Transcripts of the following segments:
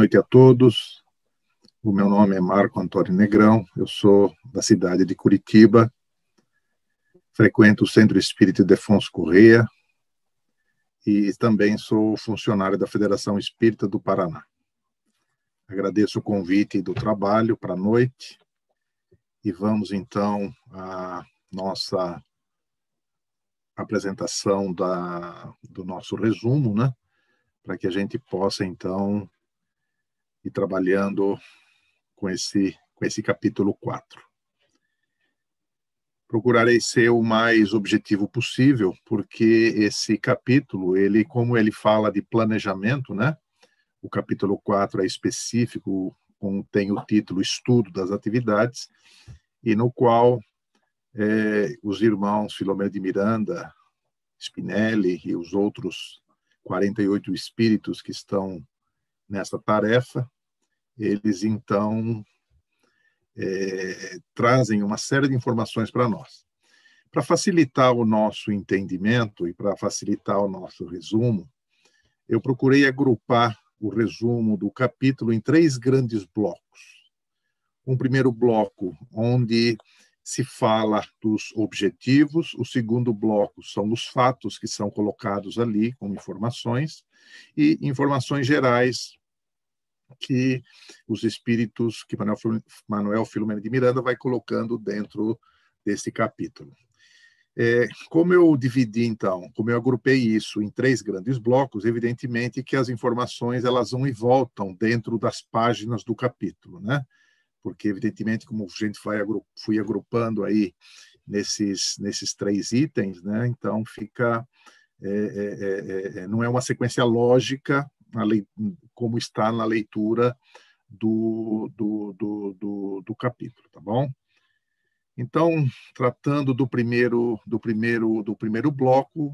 noite a todos. O meu nome é Marco Antônio Negrão, eu sou da cidade de Curitiba, frequento o Centro Espírita Ildefonso Corrêa e também sou funcionário da Federação Espírita do Paraná. Agradeço o convite do trabalho para a noite e vamos então à nossa apresentação do nosso resumo, né? Para que a gente possa então ir trabalhando com esse capítulo 4. Procurarei ser o mais objetivo possível, porque esse capítulo, como ele fala de planejamento, né? O capítulo 4 é específico, tem o título Estudo das Atividades, e no qual os irmãos Filomeno de Miranda, Spinelli e os outros 48 espíritos que estão nessa tarefa, eles então trazem uma série de informações para nós. Para facilitar o nosso entendimento e para facilitar o nosso resumo, eu procurei agrupar o resumo do capítulo em 3 grandes blocos. Um primeiro bloco, onde se fala dos objetivos, o segundo bloco são os fatos que são colocados ali como informações, e informações gerais que os espíritos, que Manuel Filomeno de Miranda vai colocando dentro desse capítulo. Como eu dividi, então, como eu agrupei isso em 3 grandes blocos, evidentemente que as informações elas vão e voltam dentro das páginas do capítulo, né? Porque, evidentemente, como a gente fui agrupando aí nesses 3 itens, né? Então, fica... não é uma sequência lógica como está na leitura do capítulo, tá bom? Então, tratando do primeiro bloco,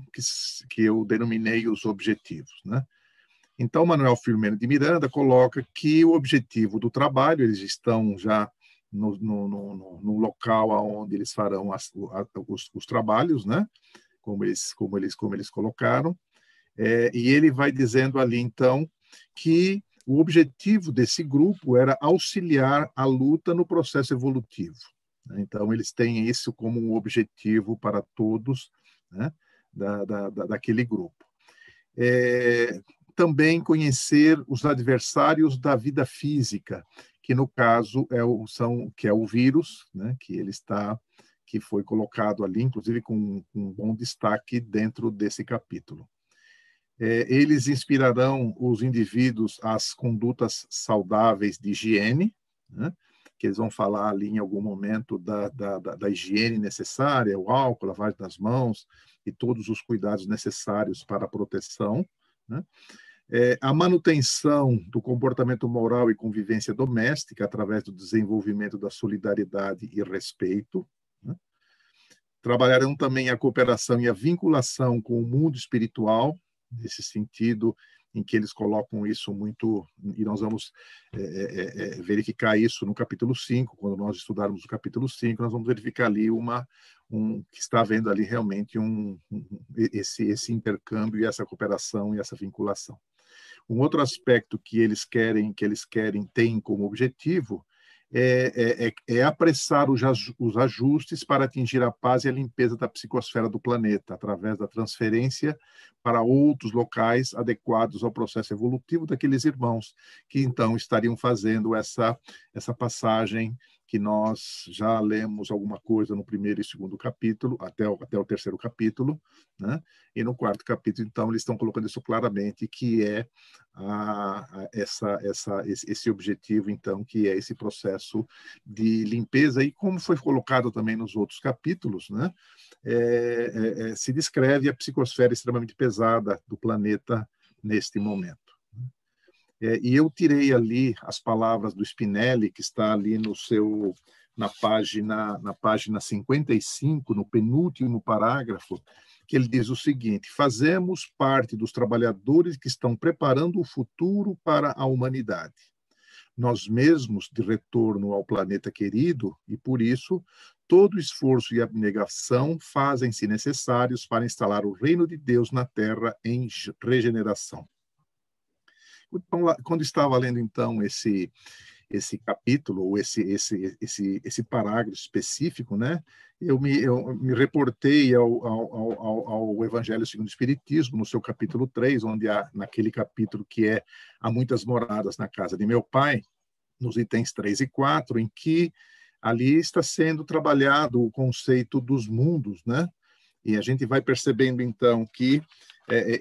que eu denominei os objetivos, né? Então, Manuel Filomeno de Miranda coloca que o objetivo do trabalho, eles estão já no local onde eles farão os trabalhos, né? Como eles colocaram, e ele vai dizendo ali, então, que o objetivo desse grupo era auxiliar a luta no processo evolutivo. Então, eles têm isso como um objetivo para todos, né, daquele grupo. Também conhecer os adversários da vida física, que no caso que é o vírus, né, que foi colocado ali, inclusive com um bom destaque dentro desse capítulo. Eles inspirarão os indivíduos às condutas saudáveis de higiene, né, que eles vão falar ali em algum momento da higiene necessária, o álcool, a lavagem das mãos e todos os cuidados necessários para a proteção, né? A manutenção do comportamento moral e convivência doméstica através do desenvolvimento da solidariedade e respeito, né? Trabalharão também a cooperação e a vinculação com o mundo espiritual, nesse sentido em que eles colocam isso muito, e nós vamos verificar isso no capítulo 5, quando nós estudarmos o capítulo 5, nós vamos verificar ali que está havendo ali realmente esse intercâmbio e essa cooperação e essa vinculação. Um outro aspecto que eles têm como objetivo é apressar os ajustes para atingir a paz e a limpeza da psicosfera do planeta, através da transferência para outros locais adequados ao processo evolutivo daqueles irmãos que, então, estariam fazendo essa passagem que nós já lemos alguma coisa no primeiro e segundo capítulo, até o 3º capítulo, né? E no 4º capítulo, então, eles estão colocando isso claramente, que é esse objetivo, então, que é esse processo de limpeza, e como foi colocado também nos outros capítulos, né? Se descreve a psicosfera extremamente pesada do planeta neste momento. E eu tirei ali as palavras do Spinelli, que está ali na página 55, no penúltimo parágrafo, que ele diz o seguinte: fazemos parte dos trabalhadores que estão preparando o futuro para a humanidade. Nós mesmos de retorno ao planeta querido, e por isso todo esforço e abnegação fazem-se necessários para instalar o reino de Deus na Terra em regeneração. Então, quando estava lendo, então, esse capítulo, ou esse parágrafo específico, né? Eu me reportei ao Evangelho segundo o Espiritismo, no seu capítulo 3, onde há, naquele capítulo que é Há muitas moradas na casa de meu pai, nos itens 3 e 4, em que ali está sendo trabalhado o conceito dos mundos, né? E a gente vai percebendo, então, que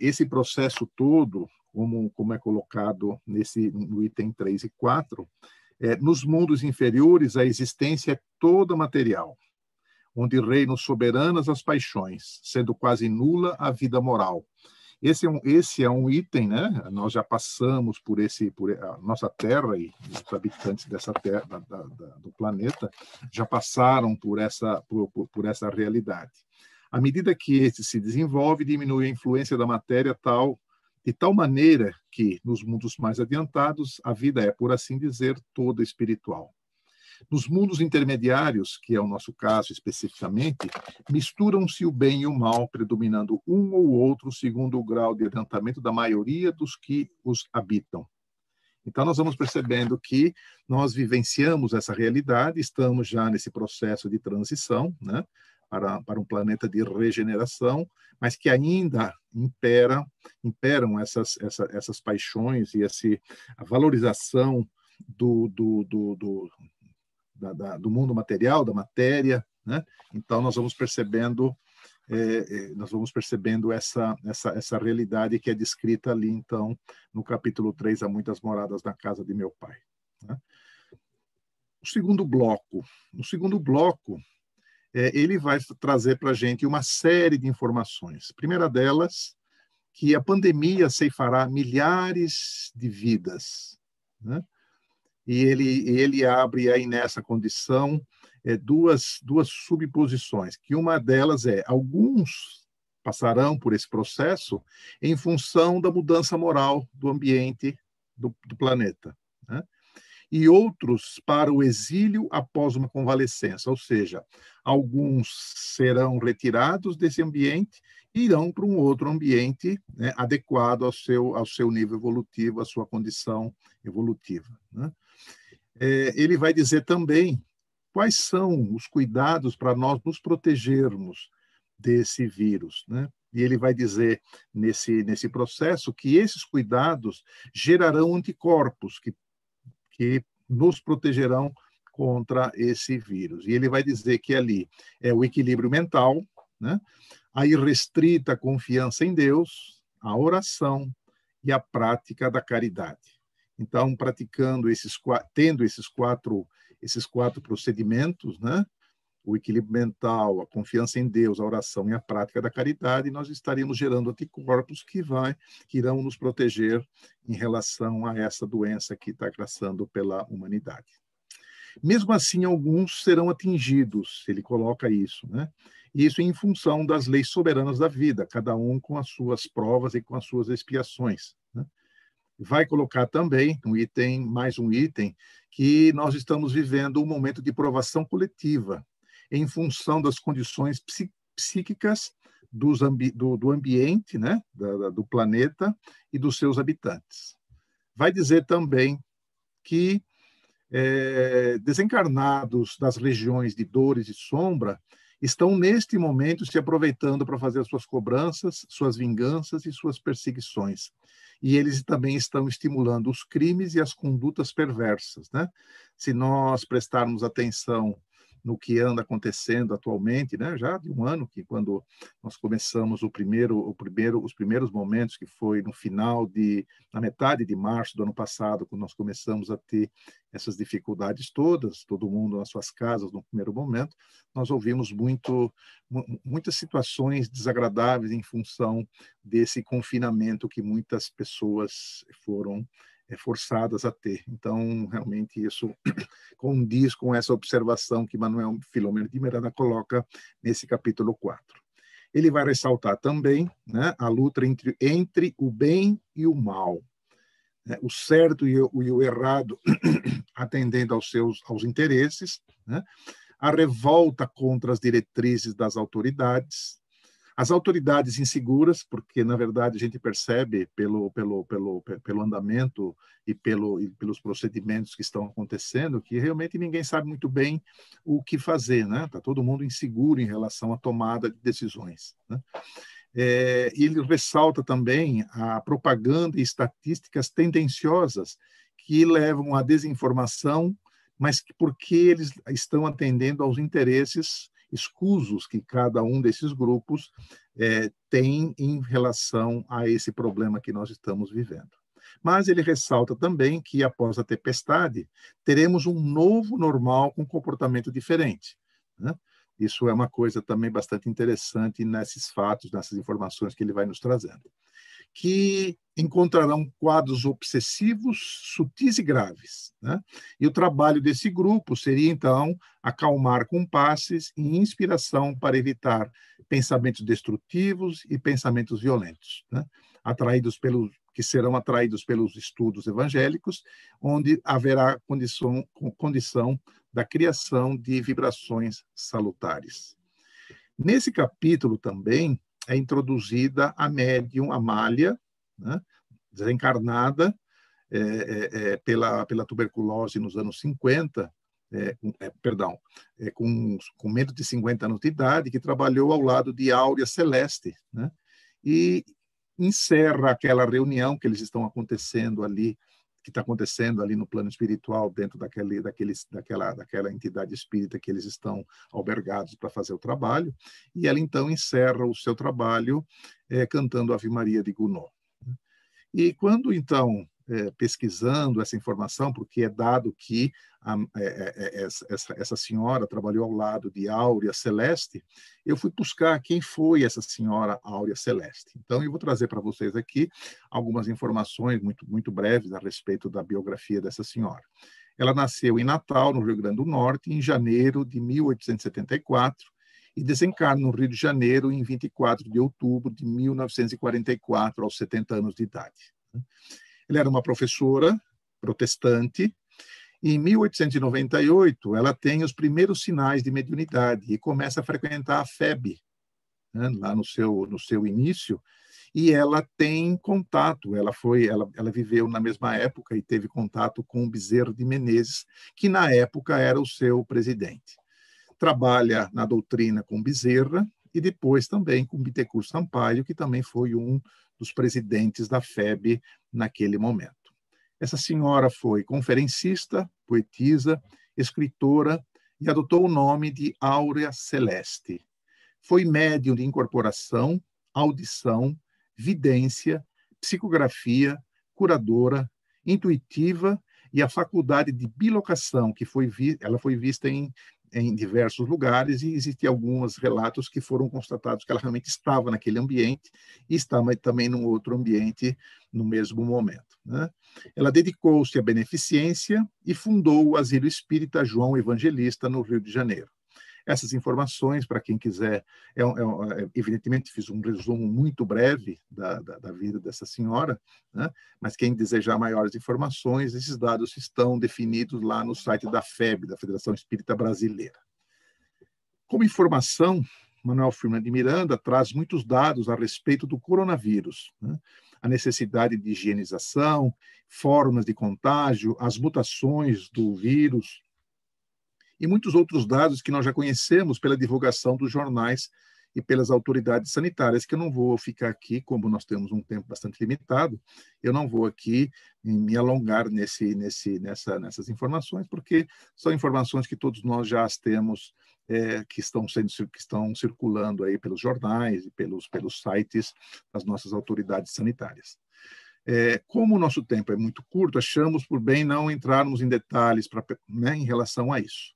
esse processo todo, como é colocado no item 3 e 4, nos mundos inferiores, a existência é toda material, onde reinam soberanas as paixões, sendo quase nula a vida moral. Esse é um item, né? Nós já passamos por a nossa Terra, e os habitantes dessa Terra, do planeta, já passaram por essa realidade. À medida que esse se desenvolve, diminui a influência da matéria de tal maneira que, nos mundos mais adiantados, a vida é, por assim dizer, toda espiritual. Nos mundos intermediários, que é o nosso caso especificamente, misturam-se o bem e o mal, predominando um ou outro segundo o grau de adiantamento da maioria dos que os habitam. Então, nós vamos percebendo que nós vivenciamos essa realidade, estamos já nesse processo de transição, né, para um planeta de regeneração, mas que ainda imperam essas paixões e a valorização do mundo material, da matéria, né? Então nós vamos percebendo essa realidade que é descrita ali, então, no capítulo 3, Há muitas moradas na casa de meu pai, né? O segundo bloco ele vai trazer para a gente uma série de informações. A primeira delas, que a pandemia ceifará milhares de vidas, né? E ele abre aí nessa condição duas subposições, que uma delas é: alguns passarão por esse processo em função da mudança moral do ambiente do planeta, né? E outros para o exílio após uma convalescença, ou seja, alguns serão retirados desse ambiente e irão para um outro ambiente, né, adequado ao seu nível evolutivo, à sua condição evolutiva, né? Ele vai dizer também quais são os cuidados para nós nos protegermos desse vírus, né? E ele vai dizer nesse processo que esses cuidados gerarão anticorpos que nos protegerão contra esse vírus. E ele vai dizer que ali é o equilíbrio mental, né? A irrestrita confiança em Deus, a oração e a prática da caridade. Então, tendo esses quatro procedimentos, né? O equilíbrio mental, a confiança em Deus, a oração e a prática da caridade, nós estaríamos gerando anticorpos que irão nos proteger em relação a essa doença que está graçando pela humanidade. Mesmo assim, alguns serão atingidos, ele coloca isso, né? Isso em função das leis soberanas da vida, cada um com as suas provas e com as suas expiações, né? Vai colocar também mais um item, que nós estamos vivendo um momento de provação coletiva, em função das condições psíquicas do ambiente, né, do planeta e dos seus habitantes. Vai dizer também que desencarnados das regiões de dores e sombra estão, neste momento, se aproveitando para fazer as suas cobranças, suas vinganças e suas perseguições. E eles também estão estimulando os crimes e as condutas perversas, né? Se nós prestarmos atenção no que anda acontecendo atualmente, né? Já de um ano, que quando nós começamos os primeiros momentos, que foi na metade de março do ano passado, quando nós começamos a ter essas dificuldades todas, todo mundo nas suas casas no primeiro momento, nós ouvimos muitas situações desagradáveis em função desse confinamento que muitas pessoas foram forçadas a ter. Então, realmente, isso condiz com essa observação que Manuel Filomeno de Miranda coloca nesse capítulo 4. Ele vai ressaltar também, né, a luta entre o bem e o mal, né, o certo e o errado, atendendo aos interesses, né, a revolta contra as diretrizes das autoridades, As autoridades inseguras, porque, na verdade, a gente percebe pelo andamento e pelos procedimentos que estão acontecendo, que realmente ninguém sabe muito bem o que fazer, né? Está todo mundo inseguro em relação à tomada de decisões, né? E ele ressalta também a propaganda e estatísticas tendenciosas que levam à desinformação, mas porque eles estão atendendo aos interesses escusos que cada um desses grupos tem em relação a esse problema que nós estamos vivendo. Mas ele ressalta também que, após a tempestade, teremos um novo normal com comportamento diferente, né? Isso é uma coisa também bastante interessante nesses fatos, nessas informações que ele vai nos trazendo. Que encontrarão quadros obsessivos, sutis e graves, né? E o trabalho desse grupo seria, então, acalmar compasses e inspiração para evitar pensamentos destrutivos e pensamentos violentos, né? Que serão atraídos pelos estudos evangélicos, onde haverá condição da criação de vibrações salutares. Nesse capítulo também é introduzida a médium Amália, né, desencarnada pela tuberculose nos anos 50, com menos de 50 anos de idade, que trabalhou ao lado de Áurea Celeste, né, e encerra aquela reunião que eles estão acontecendo ali, que está acontecendo ali no plano espiritual, dentro daquela entidade espírita que eles estão albergados para fazer o trabalho, e ela então encerra o seu trabalho cantando Ave Maria de Gounod. E quando então, pesquisando essa informação, porque é dado que essa senhora trabalhou ao lado de Áurea Celeste, eu fui buscar quem foi essa senhora Áurea Celeste. Então, eu vou trazer para vocês aqui algumas informações muito, muito breves a respeito da biografia dessa senhora. Ela nasceu em Natal, no Rio Grande do Norte, em janeiro de 1874, e desencarna no Rio de Janeiro em 24 de outubro de 1944, aos 70 anos de idade. Ela era uma professora protestante, e em 1898 ela tem os primeiros sinais de mediunidade e começa a frequentar a FEB, né, lá no seu início, e ela tem contato, ela viveu na mesma época e teve contato com o Bezerra de Menezes, que na época era o seu presidente. Trabalha na doutrina com Bezerra e depois também com Bittencourt Sampaio, que também foi um dos presidentes da FEB naquele momento. Essa senhora foi conferencista, poetisa, escritora e adotou o nome de Áurea Celeste. Foi médium de incorporação, audição, vidência, psicografia, curadora, intuitiva e a faculdade de bilocação, que ela foi vista em diversos lugares, e existem alguns relatos que foram constatados que ela realmente estava naquele ambiente e estava também num outro ambiente no mesmo momento, né? Ela dedicou-se à beneficência e fundou o Asilo Espírita João Evangelista, no Rio de Janeiro. Essas informações, para quem quiser, evidentemente fiz um resumo muito breve da vida dessa senhora, né? Mas quem desejar maiores informações, esses dados estão definidos lá no site da FEB, da Federação Espírita Brasileira. Como informação, Manuel Firmo de Miranda traz muitos dados a respeito do coronavírus, né? A necessidade de higienização, formas de contágio, as mutações do vírus, e muitos outros dados que nós já conhecemos pela divulgação dos jornais e pelas autoridades sanitárias, que eu não vou ficar aqui, como nós temos um tempo bastante limitado, eu não vou aqui me alongar nessas informações, porque são informações que todos nós já as temos, que estão circulando aí pelos jornais e pelos sites das nossas autoridades sanitárias. Como o nosso tempo é muito curto, achamos por bem não entrarmos em detalhes em relação a isso.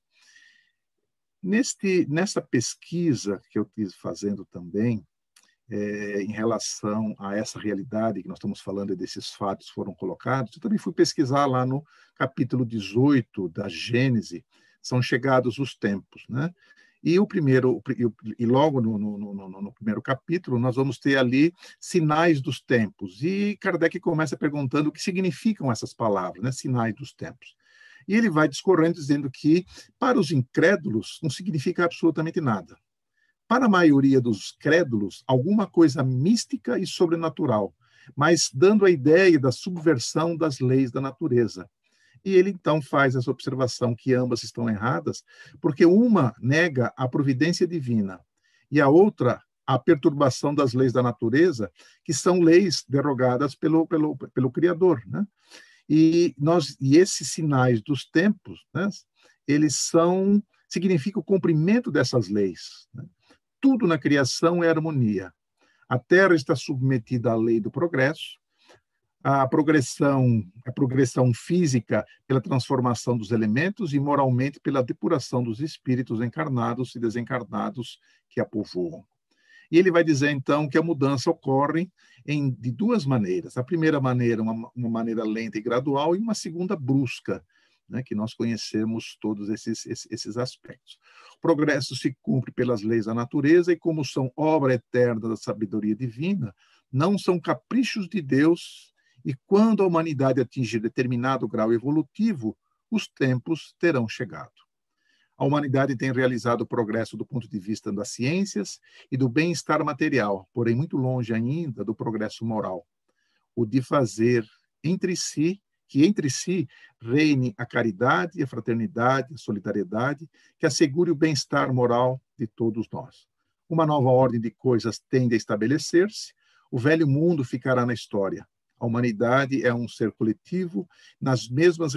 Nessa pesquisa que eu estive fazendo também, em relação a essa realidade que nós estamos falando, desses fatos foram colocados, eu também fui pesquisar lá no capítulo 18 da Gênese, são chegados os tempos, né? E logo no primeiro capítulo, nós vamos ter ali sinais dos tempos. E Kardec começa perguntando o que significam essas palavras, né? Sinais dos tempos. E ele vai discorrendo, dizendo que, para os incrédulos, não significa absolutamente nada. para a maioria dos crédulos, alguma coisa mística e sobrenatural, mas dando a ideia da subversão das leis da natureza. E ele, então, faz essa observação que ambas estão erradas, porque uma nega a providência divina e a outra a perturbação das leis da natureza, que são leis derogadas pelo Criador, né? E esses sinais dos tempos, né, eles significam o cumprimento dessas leis, né? Tudo na criação é harmonia. A Terra está submetida à lei do progresso, a progressão física pela transformação dos elementos e moralmente pela depuração dos espíritos encarnados e desencarnados que a povoam. E ele vai dizer, então, que a mudança ocorre de duas maneiras. A primeira maneira, uma maneira lenta e gradual, e uma segunda brusca, né, que nós conhecemos todos esses aspectos. O progresso se cumpre pelas leis da natureza e, como são obra eterna da sabedoria divina, não são caprichos de Deus, e quando a humanidade atingir determinado grau evolutivo, os tempos terão chegado. A humanidade tem realizado progresso do ponto de vista das ciências e do bem-estar material, porém muito longe ainda do progresso moral, o de fazer que entre si reine a caridade, a fraternidade, a solidariedade, que assegure o bem-estar moral de todos nós. Uma nova ordem de coisas tende a estabelecer-se, o velho mundo ficará na história. A humanidade é um ser coletivo nas mesmas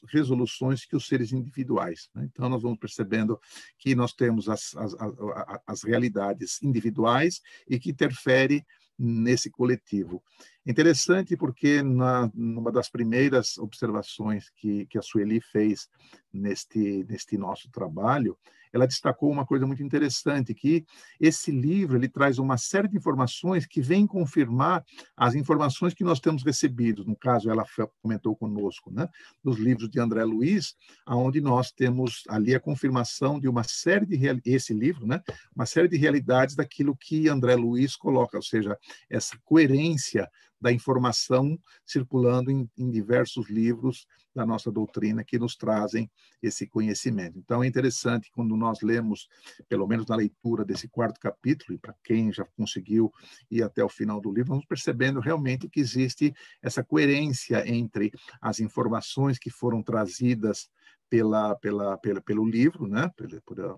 resoluções que os seres individuais, né? Então, nós vamos percebendo que nós temos as realidades individuais e que interfere nesse coletivo. Interessante porque numa das primeiras observações que a Sueli fez neste nosso trabalho, ela destacou uma coisa muito interessante, que esse livro ele traz uma série de informações que vêm confirmar as informações que nós temos recebido. No caso, ela comentou conosco, né, dos livros de André Luiz, onde nós temos ali a confirmação de uma série de esse livro, né, uma série de realidades daquilo que André Luiz coloca, ou seja, essa coerência da informação circulando em diversos livros da nossa doutrina que nos trazem esse conhecimento. Então, é interessante quando nós lemos, pelo menos na leitura desse 4º capítulo, e para quem já conseguiu ir até o final do livro, vamos percebendo realmente que existe essa coerência entre as informações que foram trazidas pelo livro, né,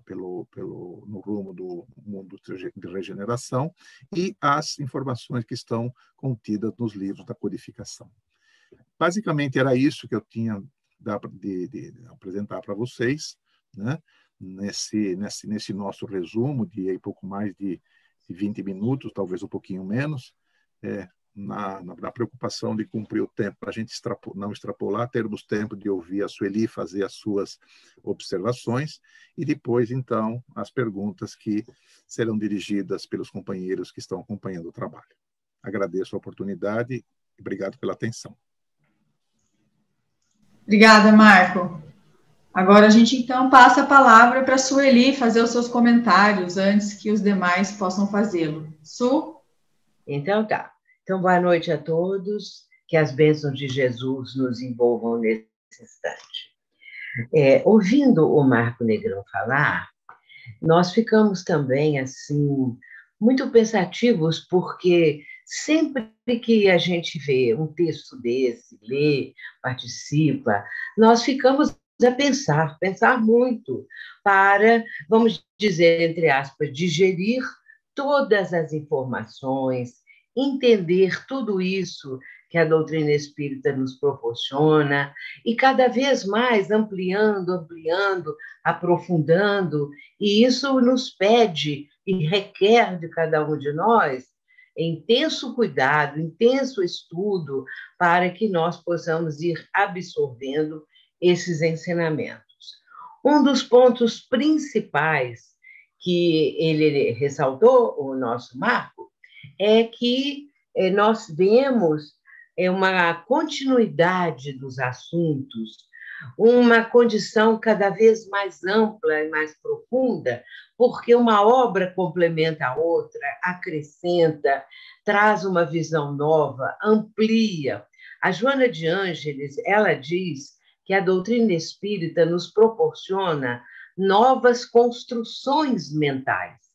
no rumo do mundo de regeneração, e as informações que estão contidas nos livros da codificação. Basicamente, era isso que eu tinha de apresentar para vocês, né, nesse nosso resumo de pouco mais de 20 minutos, talvez um pouquinho menos, na preocupação de cumprir o tempo, para a gente não extrapolar, termos tempo de ouvir a Sueli fazer as suas observações e depois, então, as perguntas que serão dirigidas pelos companheiros que estão acompanhando o trabalho. Agradeço a oportunidade e obrigado pela atenção. Obrigada, Marco. Agora a gente, então, passa a palavra para a Sueli fazer os seus comentários antes que os demais possam fazê-lo. Su? Então, tá. Então, boa noite a todos, que as bênçãos de Jesus nos envolvam nesse instante. Ouvindo o Marco Negrão falar, nós ficamos também, assim, muito pensativos, porque sempre que a gente vê um texto desse, lê, participa, nós ficamos a pensar muito, para, vamos dizer, entre aspas, digerir todas as informações, entender tudo isso que a doutrina espírita nos proporciona e cada vez mais ampliando, aprofundando, e isso nos pede e requer de cada um de nós intenso cuidado, intenso estudo, para que nós possamos ir absorvendo esses ensinamentos. Um dos pontos principais que ele ressaltou, o nosso Marco, é que nós vemos uma continuidade dos assuntos, uma condição cada vez mais ampla e mais profunda, porque uma obra complementa a outra, acrescenta, traz uma visão nova, amplia. A Joana de Ângeles, ela diz que a doutrina espírita nos proporciona novas construções mentais.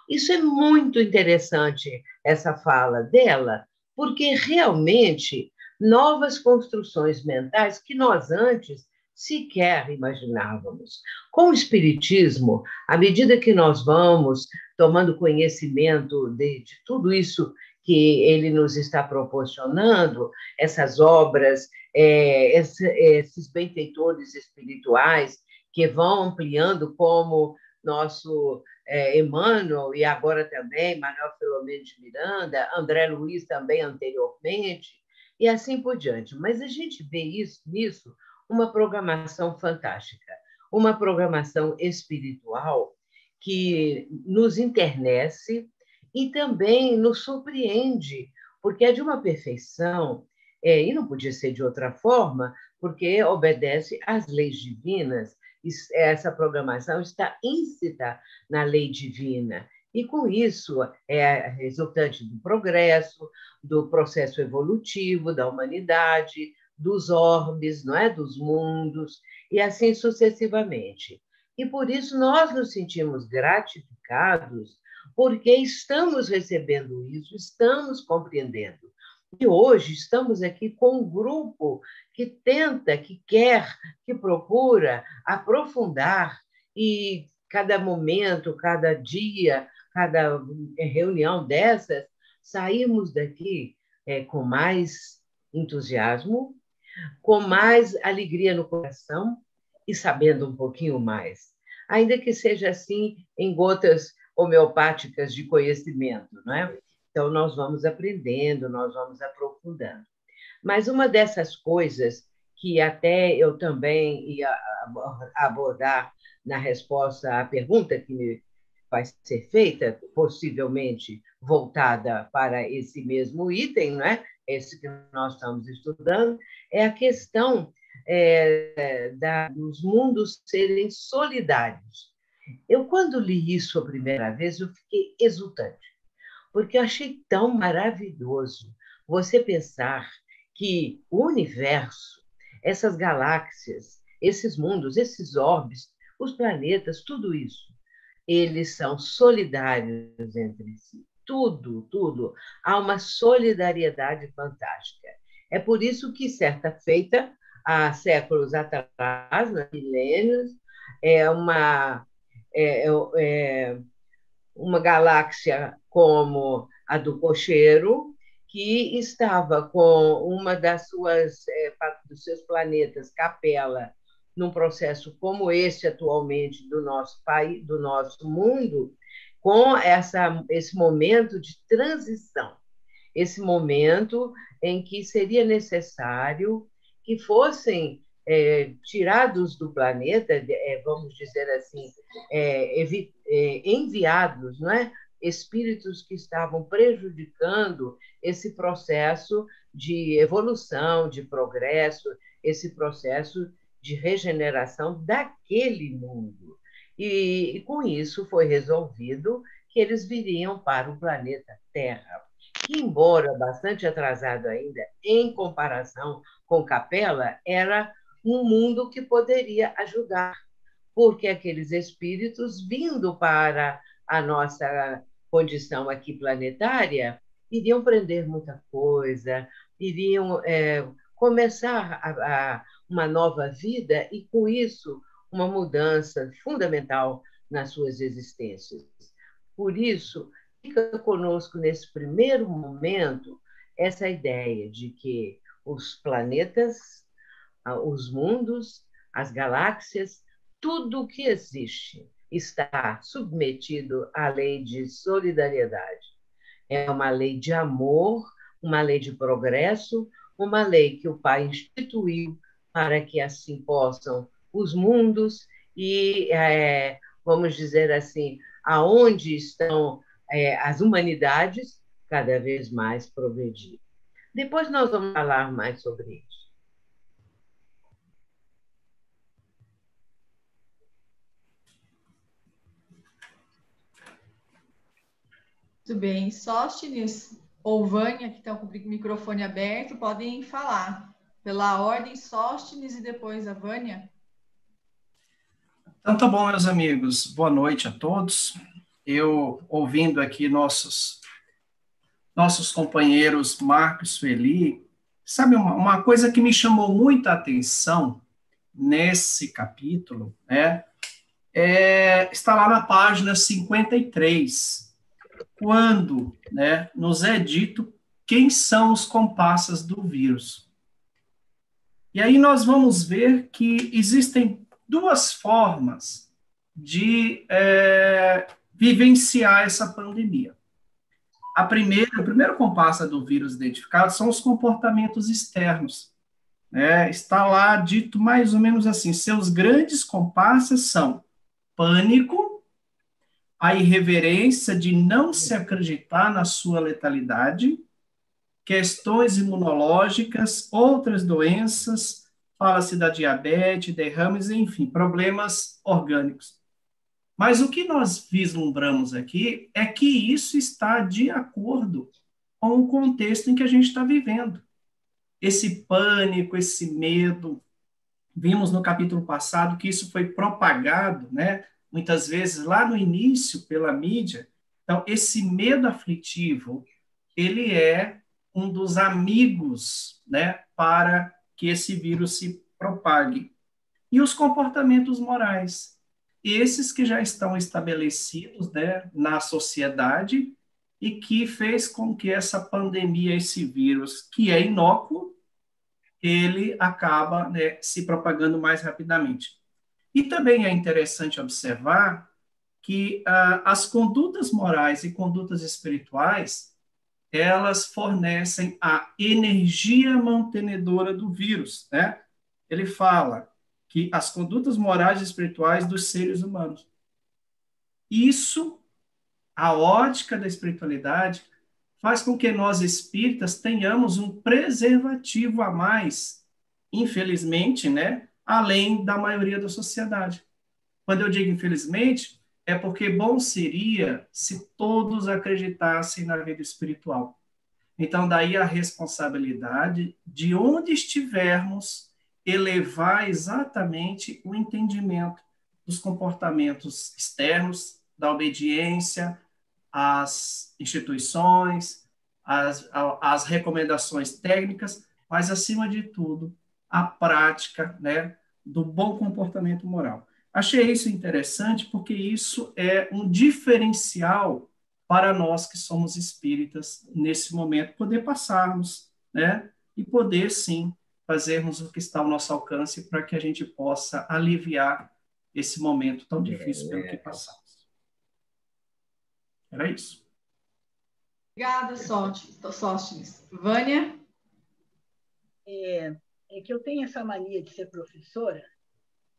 Isso é muito interessante, essa fala dela, porque realmente novas construções mentais que nós antes sequer imaginávamos. Com o Espiritismo, à medida que nós vamos tomando conhecimento de tudo isso que ele nos está proporcionando, essas obras, esses benfeitores espirituais que vão ampliando, como nosso Emmanuel, e agora também Manuel Filomeno de Miranda, André Luiz também anteriormente, e assim por diante. Mas a gente vê nisso uma programação fantástica, uma programação espiritual que nos enternece e também nos surpreende, porque é de uma perfeição, e não podia ser de outra forma, porque obedece às leis divinas. Essa programação está íncita na lei divina. E, com isso, é resultante do progresso, do processo evolutivo da humanidade, dos orbes, não é? Dos mundos, e assim sucessivamente. E, por isso, nós nos sentimos gratificados porque estamos recebendo isso, estamos compreendendo. E hoje estamos aqui com um grupo que tenta, que quer, que procura aprofundar, e cada momento, cada dia, cada reunião dessas, saímos daqui com mais entusiasmo, com mais alegria no coração e sabendo um pouquinho mais. Ainda que seja assim, em gotas homeopáticas de conhecimento, não é? Então, nós vamos aprendendo, nós vamos aprofundando. Mas uma dessas coisas que até eu também ia abordar na resposta à pergunta que me vai ser feita, possivelmente voltada para esse mesmo item, não é? Esse que nós estamos estudando, é a questão dos mundos serem solidários. Eu, quando li isso a primeira vez, eu fiquei exultante, porque eu achei tão maravilhoso você pensar que o universo, essas galáxias, esses mundos, esses orbes, os planetas, tudo isso, eles são solidários entre si. Tudo, tudo. Há uma solidariedade fantástica. É por isso que, certa feita, há séculos atrás, milênios, uma galáxia como a do Cocheiro, que estava com uma dos seus planetas, Capela, num processo como esse atualmente do nosso país, do nosso mundo, com esse momento de transição, esse momento em que seria necessário que fossem tirados do planeta, vamos dizer assim, enviados, não é? Espíritos que estavam prejudicando esse processo de evolução, de progresso, esse processo de regeneração daquele mundo. E com isso foi resolvido que eles viriam para o planeta Terra, que, embora bastante atrasado ainda em comparação com Capela, era um mundo que poderia ajudar, porque aqueles espíritos, vindo para a nossa condição aqui planetária, iriam aprender muita coisa, iriam começar uma nova vida e, com isso, uma mudança fundamental nas suas existências. Por isso, fica conosco, nesse primeiro momento, essa ideia de que os planetas, os mundos, as galáxias, tudo o que existe está submetido à lei de solidariedade. É uma lei de amor, uma lei de progresso, uma lei que o Pai instituiu para que assim possam os mundos e, vamos dizer assim, aonde estão as humanidades, cada vez mais progredir. Depois nós vamos falar mais sobre isso. Muito bem. Sóstenes ou Vânia, que estão com o microfone aberto, podem falar. Pela ordem, Sóstenes e depois a Vânia. Então, tá bom, meus amigos. Boa noite a todos. eu ouvindo aqui nossos companheiros Marcos e Sueli, sabe uma coisa que me chamou muita atenção nesse capítulo, né, está lá na página 53, quando, né, nos é dito quem são os comparsas do vírus. E aí nós vamos ver que existem duas formas de vivenciar essa pandemia. O primeiro comparsa do vírus identificado são os comportamentos externos. Está lá dito mais ou menos assim: seus grandes comparsas são pânico, a irreverência de não se acreditar na sua letalidade, questões imunológicas, outras doenças, fala-se da diabetes, derrames, enfim, problemas orgânicos. Mas o que nós vislumbramos aqui é que isso está de acordo com o contexto em que a gente está vivendo. Esse pânico, esse medo, vimos no capítulo passado que isso foi propagado, né, muitas vezes lá no início pela mídia. Então, esse medo aflitivo, ele é um dos amigos, né, para que esse vírus se propague. E os comportamentos morais, esses que já estão estabelecidos, né, na sociedade e que fez com que essa pandemia, esse vírus, que é inócuo, ele acaba, né, se propagando mais rapidamente. E também é interessante observar que as condutas morais e condutas espirituais, elas fornecem a energia mantenedora do vírus, né? Ele fala que as condutas morais e espirituais dos seres humanos. Isso, a ótica da espiritualidade, faz com que nós espíritas tenhamos um preservativo a mais, infelizmente, né? Além da maioria da sociedade. Quando eu digo infelizmente, é porque bom seria se todos acreditassem na vida espiritual. Então, daí a responsabilidade de onde estivermos, elevar exatamente o entendimento dos comportamentos externos, da obediência às instituições, às recomendações técnicas, mas, acima de tudo, a prática, né, do bom comportamento moral. Achei isso interessante porque isso é um diferencial para nós que somos espíritas nesse momento, poder passarmos, né, e poder, sim, fazermos o que está ao nosso alcance para que a gente possa aliviar esse momento tão difícil pelo que passamos. Era isso. Obrigada, Sóstenes. Vânia? É que eu tenho essa mania de ser professora,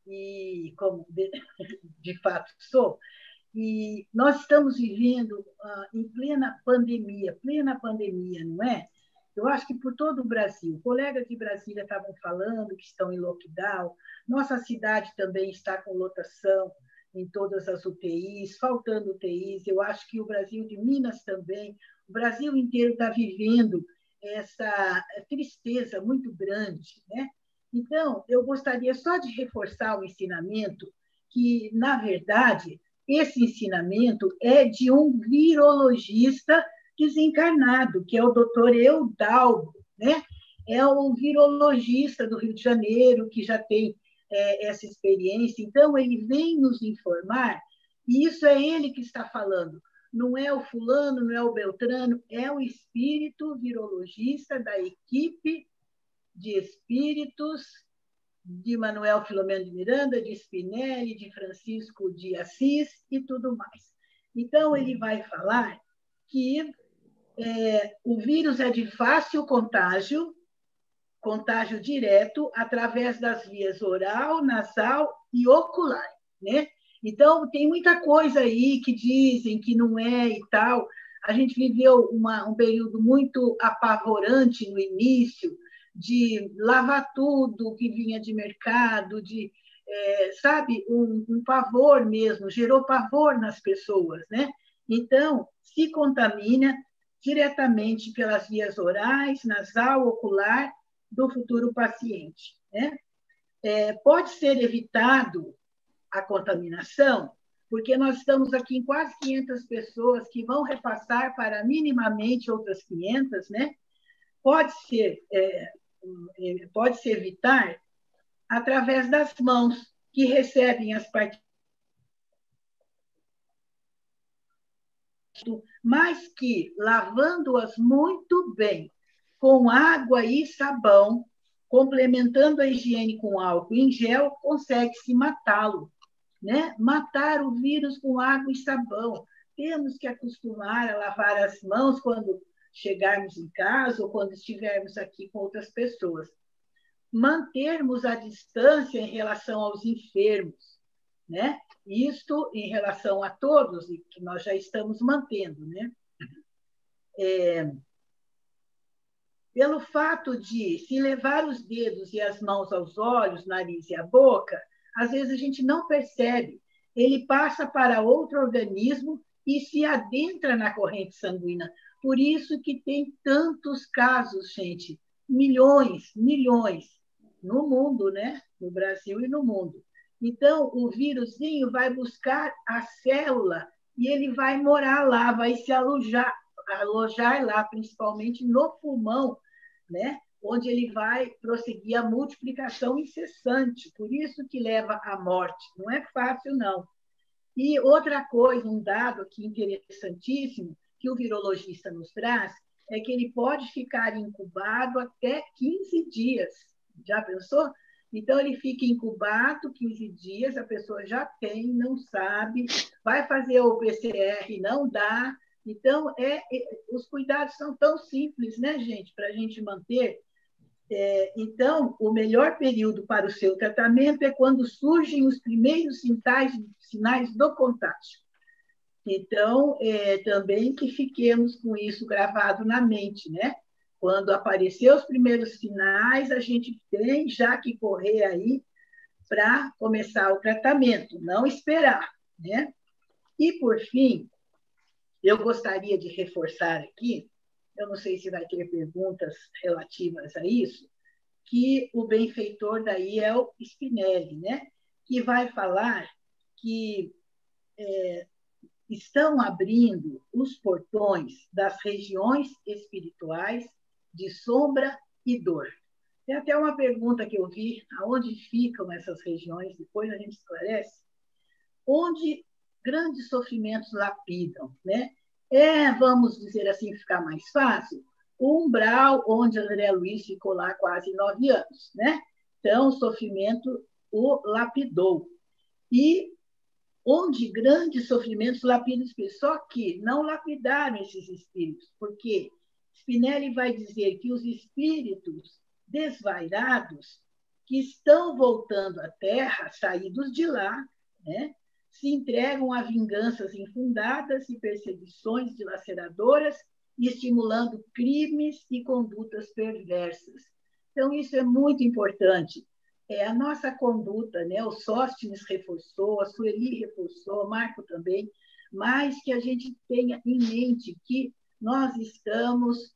e como de fato sou, e nós estamos vivendo em plena pandemia, não é? Eu acho que por todo o Brasil, colegas de Brasília estavam falando que estão em lockdown, nossa cidade também está com lotação em todas as UTIs, faltando UTIs, eu acho que o Brasil de Minas também, o Brasil inteiro está vivendo essa tristeza muito grande, né? Então, eu gostaria só de reforçar o ensinamento, que, na verdade, esse ensinamento é de um virologista desencarnado, que é o doutor Eudaldo, né? É um virologista do Rio de Janeiro, que já tem essa experiência. Então, ele vem nos informar, e isso é ele que está falando. Não é o fulano, não é o Beltrano, é o espírito virologista da equipe de espíritos de Manuel Filomeno de Miranda, de Spinelli, de Francisco de Assis e tudo mais. Então, ele vai falar que o vírus é de fácil contágio direto através das vias oral, nasal e ocular, né? Então, tem muita coisa aí que dizem que não é e tal. A gente viveu um período muito apavorante no início, de lavar tudo que vinha de mercado, sabe, um pavor mesmo, gerou pavor nas pessoas, né? Então, se contamina diretamente pelas vias orais, nasal, ocular do futuro paciente, né? Pode ser evitado a contaminação porque nós estamos aqui em quase 500 pessoas que vão repassar para minimamente outras 500, né? Pode-se evitar através das mãos que recebem as partículas, mas que, lavando-as muito bem, com água e sabão, complementando a higiene com álcool em gel, consegue-se matá-lo, né? Matar o vírus com água e sabão. Temos que acostumar a lavar as mãos quando chegarmos em casa ou quando estivermos aqui com outras pessoas. Mantermos a distância em relação aos enfermos, né? Isto em relação a todos, e que nós já estamos mantendo, né? Pelo fato de se levar os dedos e as mãos aos olhos, nariz e à boca, às vezes a gente não percebe. Ele passa para outro organismo e se adentra na corrente sanguínea. Por isso que tem tantos casos, gente, milhões no mundo, né? No Brasil e no mundo. Então, o vírusinho vai buscar a célula e ele vai morar lá, vai se alojar lá, principalmente no pulmão, né? Onde ele vai prosseguir a multiplicação incessante. Por isso que leva à morte. Não é fácil, não. E outra coisa, um dado aqui interessantíssimo, que o virologista nos traz, é que ele pode ficar incubado até 15 dias. Já pensou? Então, ele fica incubado 15 dias, a pessoa já tem, não sabe, vai fazer o PCR, não dá. Então, os cuidados são tão simples, né, gente, para a gente manter. Então, o melhor período para o seu tratamento é quando surgem os primeiros sinais do contágio. Então, também que fiquemos com isso gravado na mente, né? Quando aparecer os primeiros sinais, a gente tem já que correr aí para começar o tratamento, não esperar, né? E, por fim, eu gostaria de reforçar aqui, eu não sei se vai ter perguntas relativas a isso, que o benfeitor daí é o Spinelli, né? Que vai falar que estão abrindo os portões das regiões espirituais de sombra e dor. Tem até uma pergunta que eu vi, aonde ficam essas regiões, depois a gente esclarece, onde grandes sofrimentos lapidam, né? Vamos dizer assim, ficar mais fácil, o umbral onde André Luiz ficou lá quase 9 anos, né? Então, o sofrimento o lapidou. E onde grandes sofrimentos lapidam os espíritos, só que não lapidaram esses espíritos, porque Spinelli vai dizer que os espíritos desvairados que estão voltando à Terra, saídos de lá, né, se entregam a vinganças infundadas e perseguições dilaceradoras, estimulando crimes e condutas perversas. Então, isso é muito importante. A nossa conduta, né? O Sóstenes reforçou, a Sueli reforçou, o Marco também, mas que a gente tenha em mente que nós estamos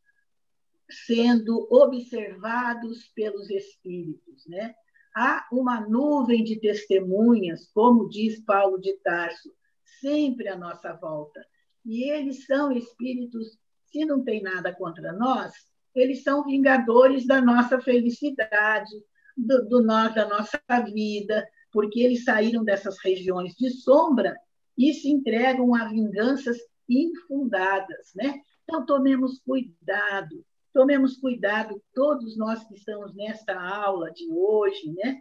sendo observados pelos espíritos, né? Há uma nuvem de testemunhas, como diz Paulo de Tarso, sempre à nossa volta. E eles são espíritos, se não tem nada contra nós, eles são vingadores da nossa felicidade, da nossa vida, porque eles saíram dessas regiões de sombra e se entregam a vinganças infundadas, né? Então, tomemos cuidado, todos nós que estamos nesta aula de hoje, né?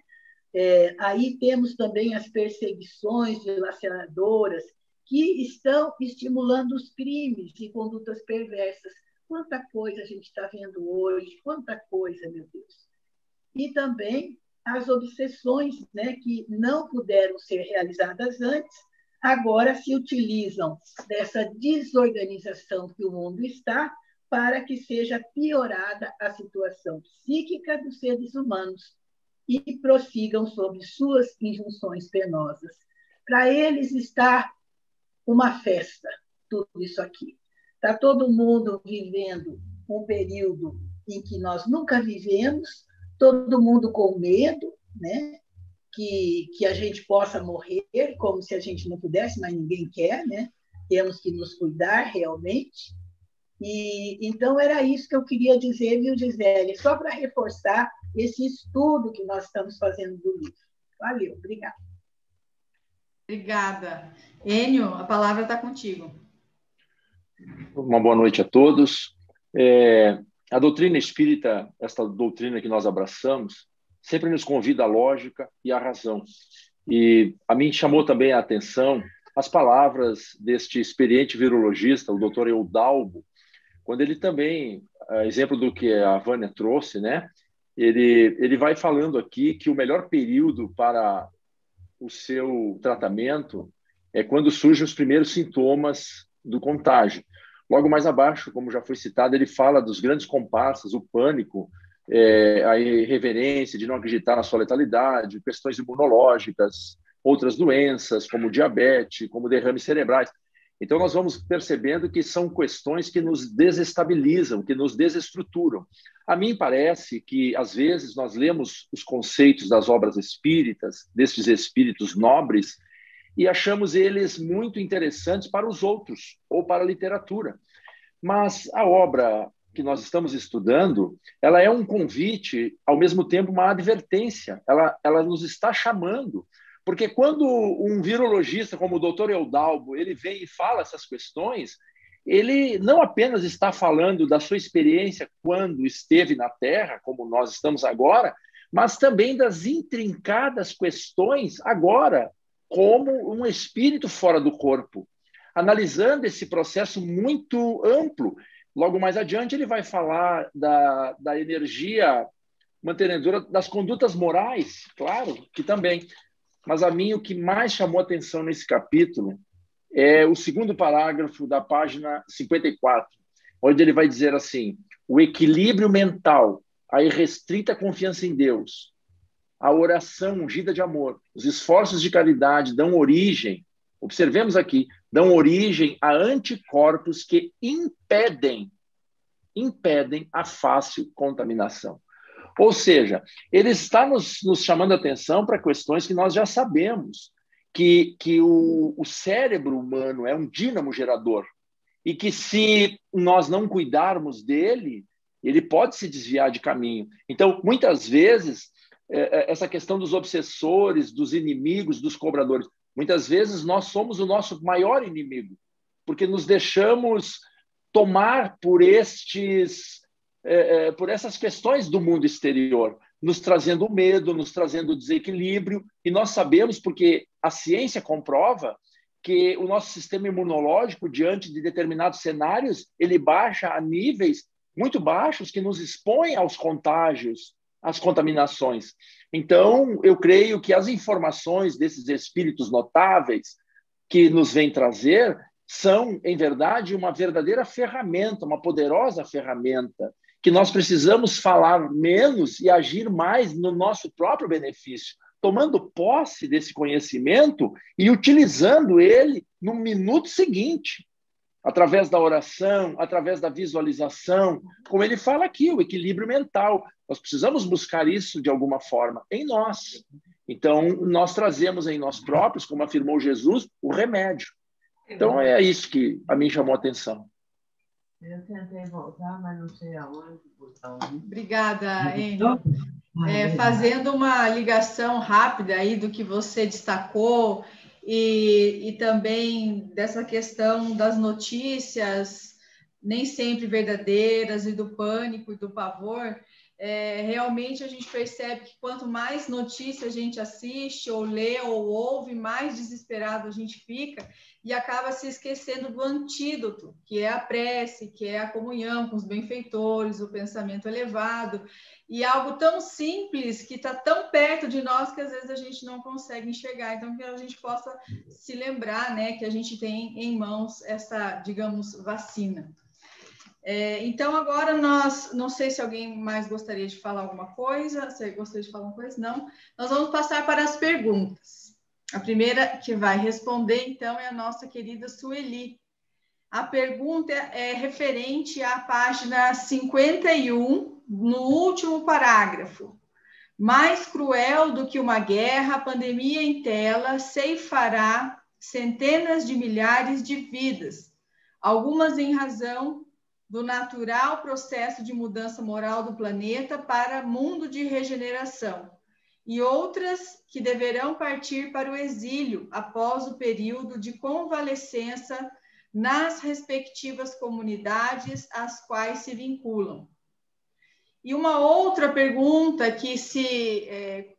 Aí temos também as perseguições dilaceradoras que estão estimulando os crimes e condutas perversas. Quanta coisa a gente está vendo hoje, quanta coisa, meu Deus. E também as obsessões, né, que não puderam ser realizadas antes, agora se utilizam dessa desorganização que o mundo está para que seja piorada a situação psíquica dos seres humanos e prossigam sobre suas injunções penosas. Para eles está uma festa, tudo isso aqui. Está todo mundo vivendo um período em que nós nunca vivemos, todo mundo com medo, né? que a gente possa morrer, como se a gente não pudesse, mas ninguém quer, né? Temos que nos cuidar realmente. E então era isso que eu queria dizer, viu, Gisele? Só para reforçar esse estudo que nós estamos fazendo do livro. Valeu, obrigada. Obrigada. Enio, a palavra está contigo. Uma boa noite a todos. A doutrina espírita, esta doutrina que nós abraçamos, sempre nos convida à lógica e à razão. E a mim chamou também a atenção as palavras deste experiente virologista, o Dr. Eudalbo, quando ele também, exemplo do que a Vânia trouxe, né? Ele vai falando aqui que o melhor período para o seu tratamento é quando surgem os primeiros sintomas do contágio. Logo mais abaixo, como já foi citado, ele fala dos grandes comparsas, o pânico, a irreverência de não acreditar na sua letalidade, questões imunológicas, outras doenças, como diabetes, como derrames cerebrais. Então, nós vamos percebendo que são questões que nos desestabilizam, que nos desestruturam. A mim parece que, às vezes, nós lemos os conceitos das obras espíritas, destes espíritos nobres, e achamos eles muito interessantes para os outros, ou para a literatura. Mas a obra que nós estamos estudando, ela é um convite, ao mesmo tempo uma advertência, ela nos está chamando, porque quando um virologista como o Dr. Eudalbo, ele vem e fala essas questões, ele não apenas está falando da sua experiência quando esteve na Terra, como nós estamos agora, mas também das intrincadas questões agora, como um espírito fora do corpo, analisando esse processo muito amplo. Logo mais adiante, ele vai falar da energia mantenedora das condutas morais, claro, que também. Mas a mim o que mais chamou a atenção nesse capítulo é o segundo parágrafo da página 54, onde ele vai dizer assim: o equilíbrio mental, a irrestrita confiança em Deus, a oração ungida de amor, os esforços de caridade dão origem, observemos aqui, dão origem a anticorpos que impedem a fácil contaminação. Ou seja, ele está nos chamando a atenção para questões que nós já sabemos, que o cérebro humano é um dínamo gerador e que se nós não cuidarmos dele, ele pode se desviar de caminho. Então, muitas vezes, essa questão dos obsessores, dos inimigos, dos cobradores, muitas vezes nós somos o nosso maior inimigo, porque nos deixamos tomar por essas questões do mundo exterior, nos trazendo medo, nos trazendo desequilíbrio, e nós sabemos, porque a ciência comprova, que o nosso sistema imunológico, diante de determinados cenários, ele baixa a níveis muito baixos que nos expõem aos contágios, às contaminações. Então, eu creio que as informações desses espíritos notáveis que nos vêm trazer são, em verdade, uma verdadeira ferramenta, uma poderosa ferramenta, que nós precisamos falar menos e agir mais no nosso próprio benefício, tomando posse desse conhecimento e utilizando ele no minuto seguinte, através da oração, através da visualização, como ele fala aqui, o equilíbrio mental. Nós precisamos buscar isso de alguma forma em nós. Então, nós trazemos em nós próprios, como afirmou Jesus, o remédio. Então, é isso que a mim chamou a atenção. Eu tentei voltar, mas não sei aonde botar. Obrigada, Enio. Fazendo uma ligação rápida aí do que você destacou e também dessa questão das notícias nem sempre verdadeiras e do pânico e do pavor, realmente a gente percebe que quanto mais notícia a gente assiste ou lê ou ouve, mais desesperado a gente fica e acaba se esquecendo do antídoto, que é a prece, que é a comunhão com os benfeitores, o pensamento elevado, e algo tão simples que está tão perto de nós que às vezes a gente não consegue enxergar. Então, que a gente possa se lembrar, né, que a gente tem em mãos essa, digamos, vacina. Então, agora nós, não sei se alguém mais gostaria de falar alguma coisa, se gostaria de falar alguma coisa, não. Nós vamos passar para as perguntas. A primeira que vai responder, então, é a nossa querida Sueli. A pergunta é referente à página 51, no último parágrafo. Mais cruel do que uma guerra, a pandemia em tela ceifará centenas de milhares de vidas, algumas em razão do natural processo de mudança moral do planeta para mundo de regeneração, e outras que deverão partir para o exílio após o período de convalescença nas respectivas comunidades às quais se vinculam. E uma outra pergunta que se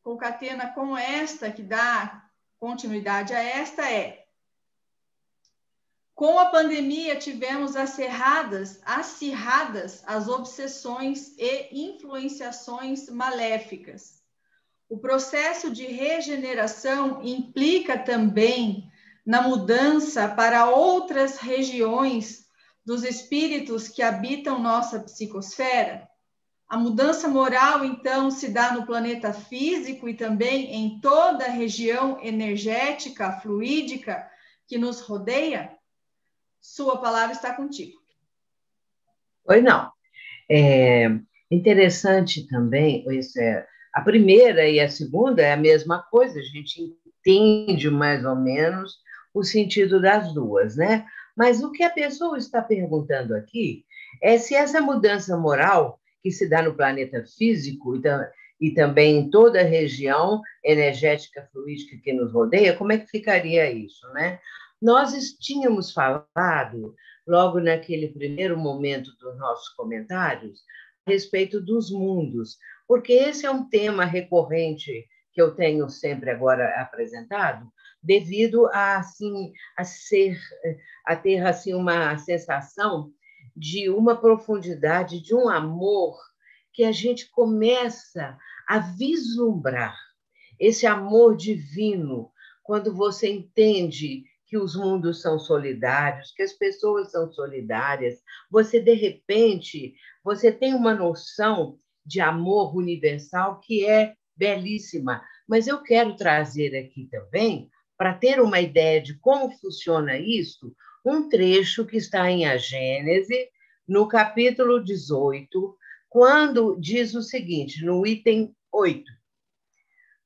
concatena com esta, que dá continuidade a esta, é: com a pandemia tivemos acirradas as obsessões e influenciações maléficas. O processo de regeneração implica também na mudança para outras regiões dos espíritos que habitam nossa psicosfera? A mudança moral, então, se dá no planeta físico e também em toda a região energética, fluídica que nos rodeia? Sua palavra está contigo. Pois não. Interessante também, a primeira e a segunda é a mesma coisa, a gente entende mais ou menos o sentido das duas, né? Mas o que a pessoa está perguntando aqui é se essa mudança moral que se dá no planeta físico e também em toda a região energética fluídica que nos rodeia, como é que ficaria isso, né? Nós tínhamos falado, logo naquele primeiro momento dos nossos comentários, a respeito dos mundos, porque esse é um tema recorrente que eu tenho sempre agora apresentado, devido a ter assim, uma sensação de uma profundidade, de um amor que a gente começa a vislumbrar. Esse amor divino, quando você entende que os mundos são solidários, que as pessoas são solidárias, você, de repente, você tem uma noção de amor universal que é belíssima. Mas eu quero trazer aqui também, para ter uma ideia de como funciona isso, um trecho que está em A Gênese, no capítulo 18, quando diz o seguinte, no item 8,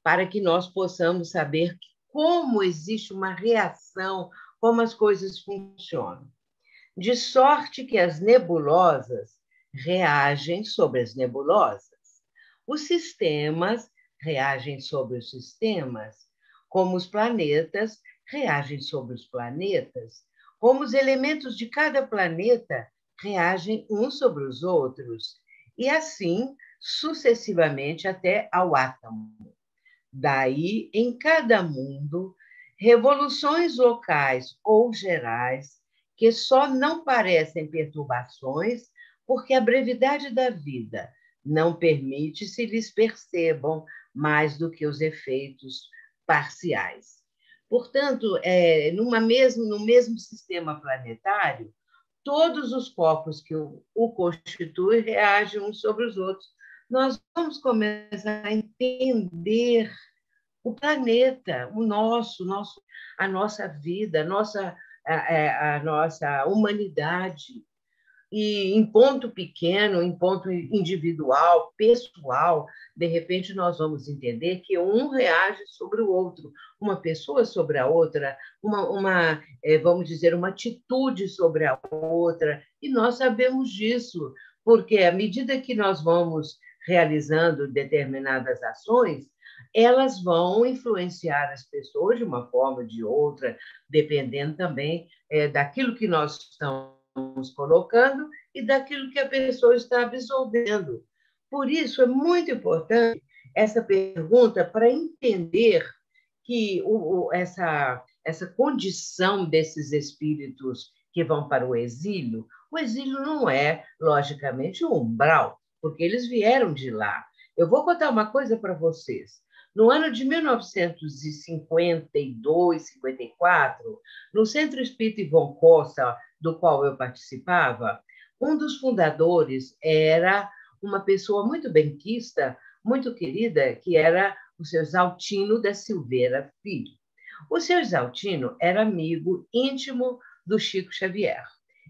para que nós possamos saber como existe uma reação, como as coisas funcionam. De sorte que as nebulosas reagem sobre as nebulosas. Os sistemas reagem sobre os sistemas, como os planetas reagem sobre os planetas, como os elementos de cada planeta reagem uns sobre os outros, e assim sucessivamente até ao átomo. Daí, em cada mundo, revoluções locais ou gerais que só não parecem perturbações porque a brevidade da vida não permite se lhes percebam mais do que os efeitos parciais. Portanto, no mesmo sistema planetário, todos os corpos que o constituem reagem uns sobre os outros. Nós vamos começar a entender o planeta, a nossa vida, a nossa humanidade. E em ponto pequeno, em ponto individual, pessoal, de repente nós vamos entender que um reage sobre o outro, uma pessoa sobre a outra, vamos dizer, uma atitude sobre a outra, e nós sabemos disso, porque à medida que nós vamos realizando determinadas ações, elas vão influenciar as pessoas de uma forma ou de outra, dependendo também daquilo que nós estamos colocando e daquilo que a pessoa está absorvendo. Por isso, é muito importante essa pergunta para entender que essa condição desses espíritos que vão para o exílio não é, logicamente, um umbral, porque eles vieram de lá. Eu vou contar uma coisa para vocês. No ano de 1952, 54, no Centro Espírita Ivon Costa, do qual eu participava, um dos fundadores era uma pessoa muito benquista, muito querida, que era o seu Exaltino da Silveira Filho. O seu Exaltino era amigo íntimo do Chico Xavier.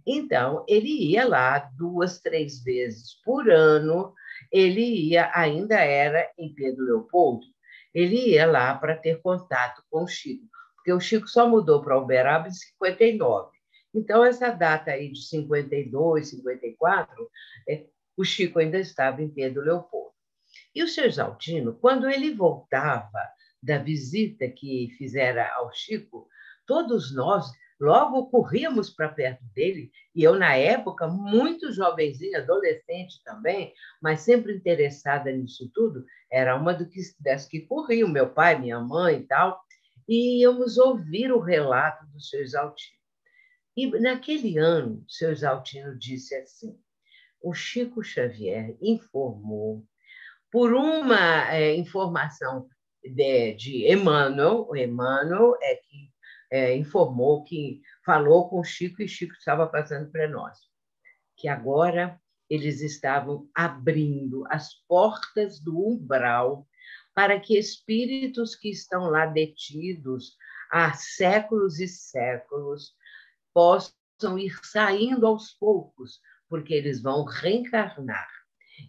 Então, ele ia lá 2, 3 vezes por ano ele ia, ainda era em Pedro Leopoldo, ele ia lá para ter contato com o Chico, porque o Chico só mudou para Uberaba em 59. Então, essa data aí de 52, 54, o Chico ainda estava em Pedro Leopoldo. E o seu Exaltino, quando ele voltava da visita que fizera ao Chico, todos nós logo corríamos para perto dele, e eu, na época, muito jovenzinha, adolescente também, mas sempre interessada nisso tudo, era uma das que corriam, meu pai, minha mãe e tal, e íamos ouvir o relato do seu Exaltino. E, naquele ano, o seu Exaltino disse assim: o Chico Xavier informou, por uma informação de Emmanuel, o Emmanuel é que informou, que falou com o Chico, e Chico estava passando para nós, que agora eles estavam abrindo as portas do umbral para que espíritos que estão lá detidos há séculos e séculos possam ir saindo aos poucos, porque eles vão reencarnar.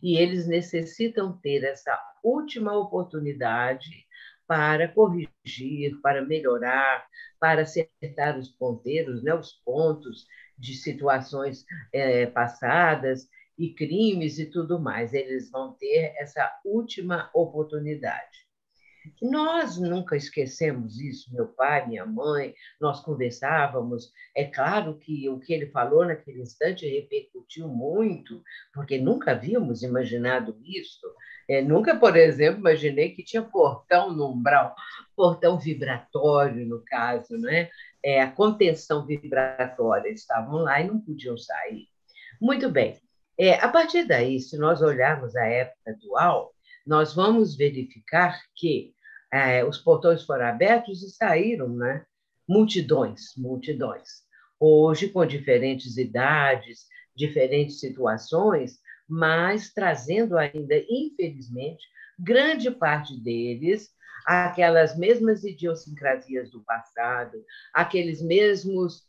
E eles necessitam ter essa última oportunidade para corrigir, para melhorar, para acertar os ponteiros, né, os pontos de situações passadas e crimes e tudo mais. Eles vão ter essa última oportunidade. Nós nunca esquecemos isso, meu pai, minha mãe, nós conversávamos. É claro que o que ele falou naquele instante repercutiu muito, porque nunca havíamos imaginado isso. Nunca, por exemplo, imaginei que tinha portão no umbral, portão vibratório, no caso, né? A contenção vibratória. Estavam lá e não podiam sair. Muito bem. A partir daí, se nós olharmos a época atual, nós vamos verificar que os portões foram abertos e saíram, né? Multidões. Hoje, com diferentes idades, diferentes situações, mas trazendo ainda, infelizmente, grande parte deles aquelas mesmas idiosincrasias do passado, aqueles mesmos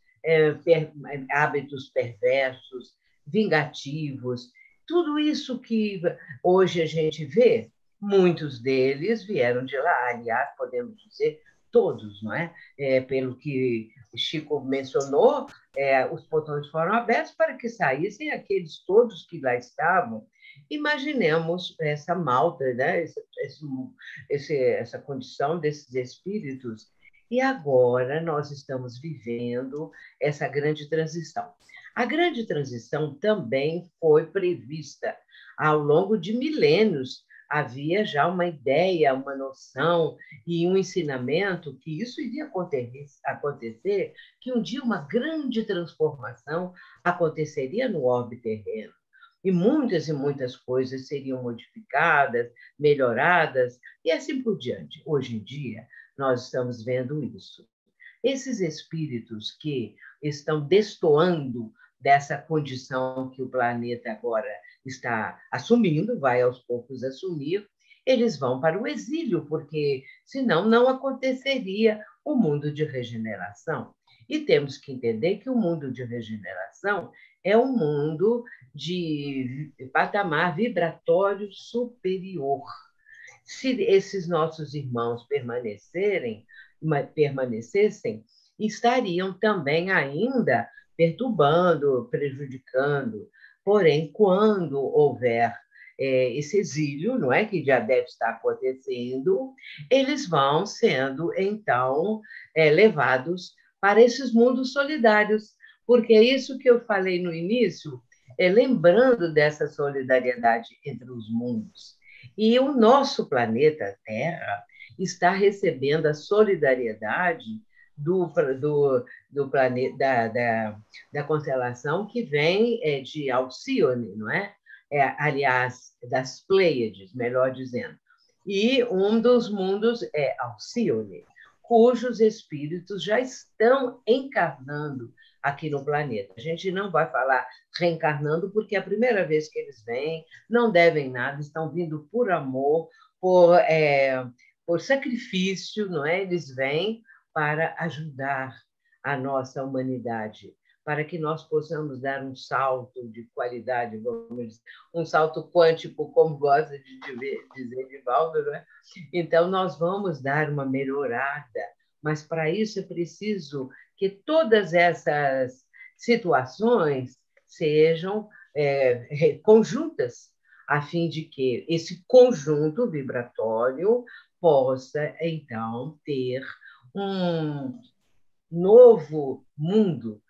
hábitos perversos, vingativos, tudo isso que hoje a gente vê. Muitos deles vieram de lá, aliás, podemos dizer todos, não é? Pelo que Chico mencionou, os portões foram abertos para que saíssem aqueles todos que lá estavam. Imaginemos essa malta, né? Essa condição desses espíritos. E agora nós estamos vivendo essa grande transição. A grande transição também foi prevista ao longo de milênios. Havia já uma ideia, uma noção e um ensinamento que isso iria acontecer, que um dia uma grande transformação aconteceria no orbe terreno. E muitas coisas seriam modificadas, melhoradas, e assim por diante. Hoje em dia, nós estamos vendo isso. Esses espíritos que estão destoando dessa condição que o planeta agora está assumindo, vai aos poucos assumir, eles vão para o exílio, porque senão não aconteceria o mundo de regeneração. E temos que entender que o mundo de regeneração é um mundo de patamar vibratório superior. Se esses nossos irmãos permanecessem, estariam também ainda perturbando, prejudicando. Porém, quando houver esse exílio, não é, que já deve estar acontecendo, eles vão sendo, então, levados para esses mundos solidários, porque é isso que eu falei no início, lembrando dessa solidariedade entre os mundos. E o nosso planeta Terra está recebendo a solidariedade do planeta, da constelação que vem de Alcíone, não é? Aliás, das Pleiades, melhor dizendo. E um dos mundos é Alcíone, cujos espíritos já estão encarnando aqui no planeta. A gente não vai falar reencarnando, porque é a primeira vez que eles vêm, não devem nada, estão vindo por amor, por sacrifício, não é? Eles vêm para ajudar a nossa humanidade, para que nós possamos dar um salto de qualidade, vamos dizer, um salto quântico, como gosta de dizer Divaldo, não é? Então, nós vamos dar uma melhorada, mas para isso é preciso que todas essas situações sejam conjuntas, a fim de que esse conjunto vibratório possa, então, ter um novo mundo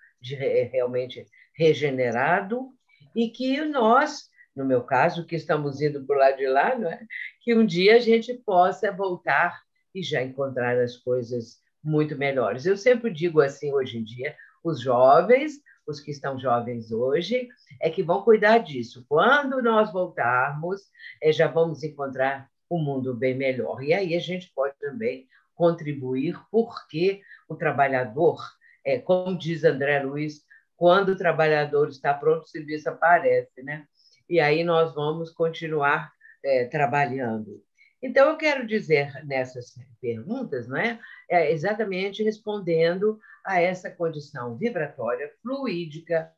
realmente regenerado e que nós, no meu caso, que estamos indo para o lado de lá, não é? Que um dia a gente possa voltar e já encontrar as coisas muito melhores. Eu sempre digo assim, hoje em dia, os jovens, os que estão jovens hoje, é que vão cuidar disso. Quando nós voltarmos, já vamos encontrar um mundo bem melhor. E aí a gente pode também contribuir, porque o trabalhador, como diz André Luiz, quando o trabalhador está pronto, o serviço aparece, né? E aí nós vamos continuar trabalhando. Então, eu quero dizer nessas perguntas, não é? Exatamente respondendo a essa condição vibratória, fluídica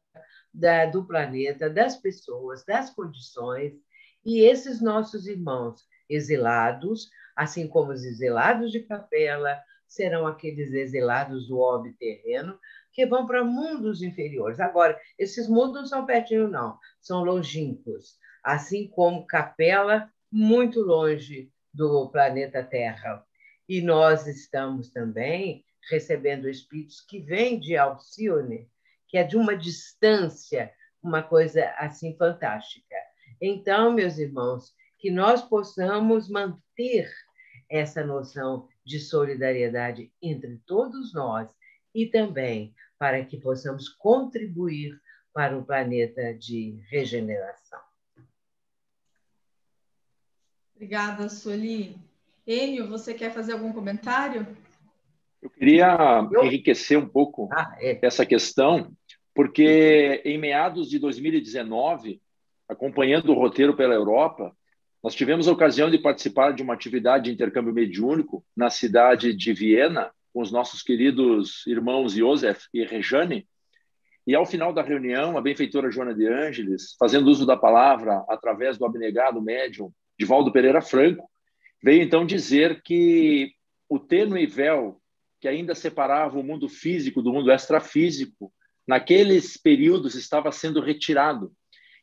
do planeta, das pessoas, das condições, e esses nossos irmãos exilados, assim como os exilados de capela, serão aqueles exilados do orbe terreno, que vão para mundos inferiores. Agora, esses mundos não são pertinho, não, são longínquos, assim como capela, muito longe do planeta Terra. E nós estamos também recebendo espíritos que vêm de Alcione, que é de uma distância, uma coisa assim fantástica. Então, meus irmãos, que nós possamos manter essa noção de solidariedade entre todos nós e também para que possamos contribuir para um planeta de regeneração. Obrigada, Sueli. Enio, você quer fazer algum comentário? Eu queria enriquecer um pouco essa questão, porque em meados de 2019, acompanhando o roteiro pela Europa, nós tivemos a ocasião de participar de uma atividade de intercâmbio mediúnico na cidade de Viena, com os nossos queridos irmãos Josef e Rejane, e ao final da reunião, a benfeitora Joana de Ângeles, fazendo uso da palavra através do abnegado médium Divaldo Pereira Franco, veio então dizer que o tênue véu que ainda separava o mundo físico do mundo extrafísico, naqueles períodos estava sendo retirado,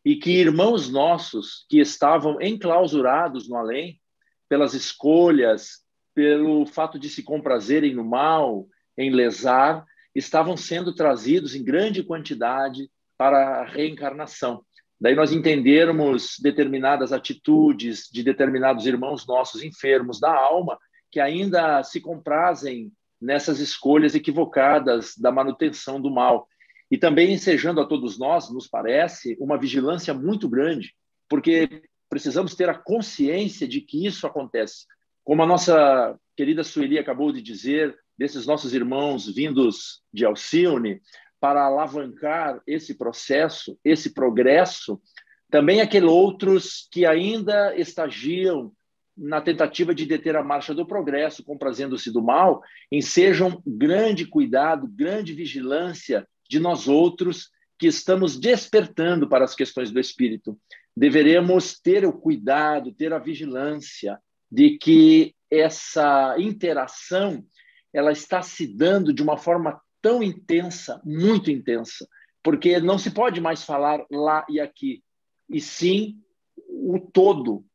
e que irmãos nossos que estavam enclausurados no além, pelas escolhas, pelo fato de se comprazerem no mal, em lesar, estavam sendo trazidos em grande quantidade para a reencarnação. Daí nós entendermos determinadas atitudes de determinados irmãos nossos enfermos da alma, que ainda se comprazem nessas escolhas equivocadas da manutenção do mal. E também ensejando a todos nós, nos parece, uma vigilância muito grande, porque precisamos ter a consciência de que isso acontece. Como a nossa querida Sueli acabou de dizer, desses nossos irmãos vindos de Alcione, para alavancar esse processo, esse progresso, também aqueles outros que ainda estagiam na tentativa de deter a marcha do progresso, comprazendo-se do mal, ensejam grande cuidado, grande vigilância de nós outros que estamos despertando para as questões do espírito. Deveremos ter o cuidado, ter a vigilância de que essa interação ela está se dando de uma forma tão intensa, muito intensa, porque não se pode mais falar lá e aqui, e sim o todo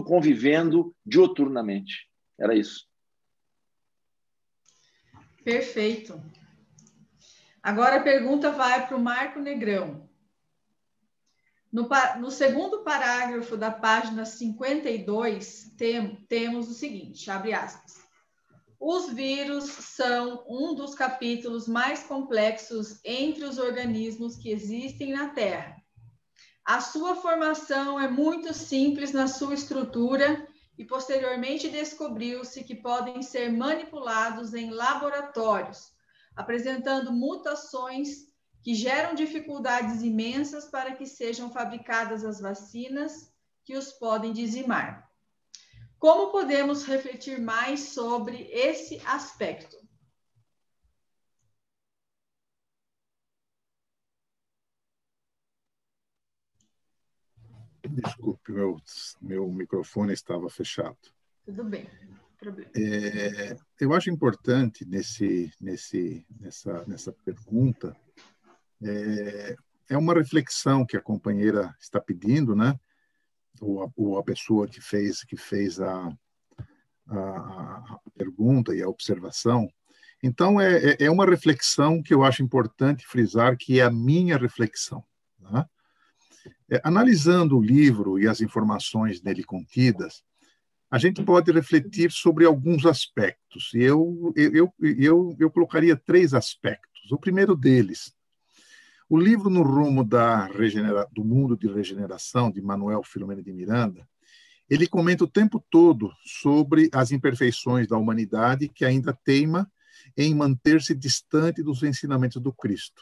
convivendo dioturnamente. Era isso. Perfeito. Agora a pergunta vai para o Marco Negrão. No segundo parágrafo da página 52, temos o seguinte, abre aspas. Os vírus são um dos capítulos mais complexos entre os organismos que existem na Terra. A sua formação é muito simples na sua estrutura e posteriormente descobriu-se que podem ser manipulados em laboratórios, apresentando mutações que geram dificuldades imensas para que sejam fabricadas as vacinas que os podem dizimar. Como podemos refletir mais sobre esse aspecto? Desculpe, meu microfone estava fechado. Tudo bem. Eu acho importante nessa pergunta, é uma reflexão que a companheira está pedindo, né? Ou a pessoa que fez a pergunta e a observação. Então, é uma reflexão que eu acho importante frisar, que é a minha reflexão. Tá? Analisando o livro e as informações nele contidas, a gente pode refletir sobre alguns aspectos. E eu colocaria 3 aspectos. O primeiro deles, o livro No Rumo do Mundo de Regeneração, de Manuel Filomeno de Miranda, ele comenta o tempo todo sobre as imperfeições da humanidade que ainda teima em manter-se distante dos ensinamentos do Cristo.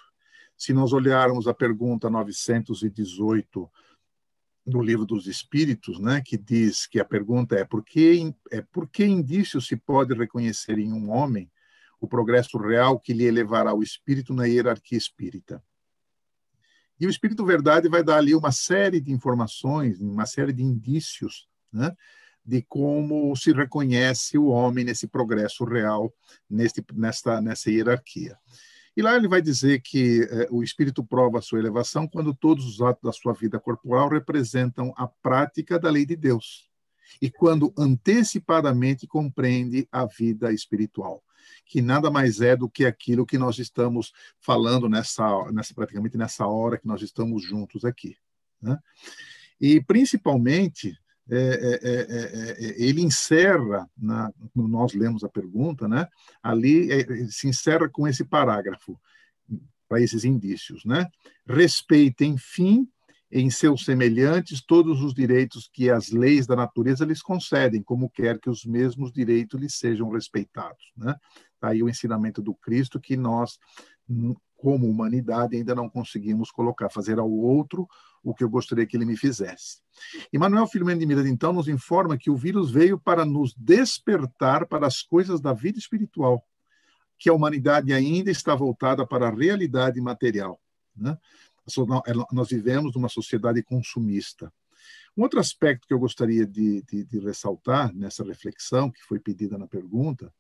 Se nós olharmos a pergunta 918 do Livro dos Espíritos, né, que diz que a pergunta por que indícios se pode reconhecer em um homem o progresso real que lhe elevará o espírito na hierarquia espírita? E o Espírito Verdade vai dar ali uma série de informações, uma série de indícios, né, de como se reconhece o homem nesse progresso real, nessa hierarquia. E lá ele vai dizer que o espírito prova a sua elevação quando todos os atos da sua vida corporal representam a prática da lei de Deus, e quando antecipadamente compreende a vida espiritual, que nada mais é do que aquilo que nós estamos falando praticamente nessa hora que nós estamos juntos aqui, né? E principalmente ele encerra, nós lemos a pergunta, né? Ali se encerra com esse parágrafo, para esses indícios, né? Respeitem, enfim, em seus semelhantes todos os direitos que as leis da natureza lhes concedem, como quer que os mesmos direitos lhes sejam respeitados, né? Aí o ensinamento do Cristo que nós, como humanidade, ainda não conseguimos colocar, fazer ao outro o que eu gostaria que ele me fizesse. E Manuel Filomeno de Miranda, então, nos informa que o vírus veio para nos despertar para as coisas da vida espiritual, que a humanidade ainda está voltada para a realidade material, né? Nós vivemos numa sociedade consumista. Um outro aspecto que eu gostaria de ressaltar nessa reflexão, que foi pedida na pergunta,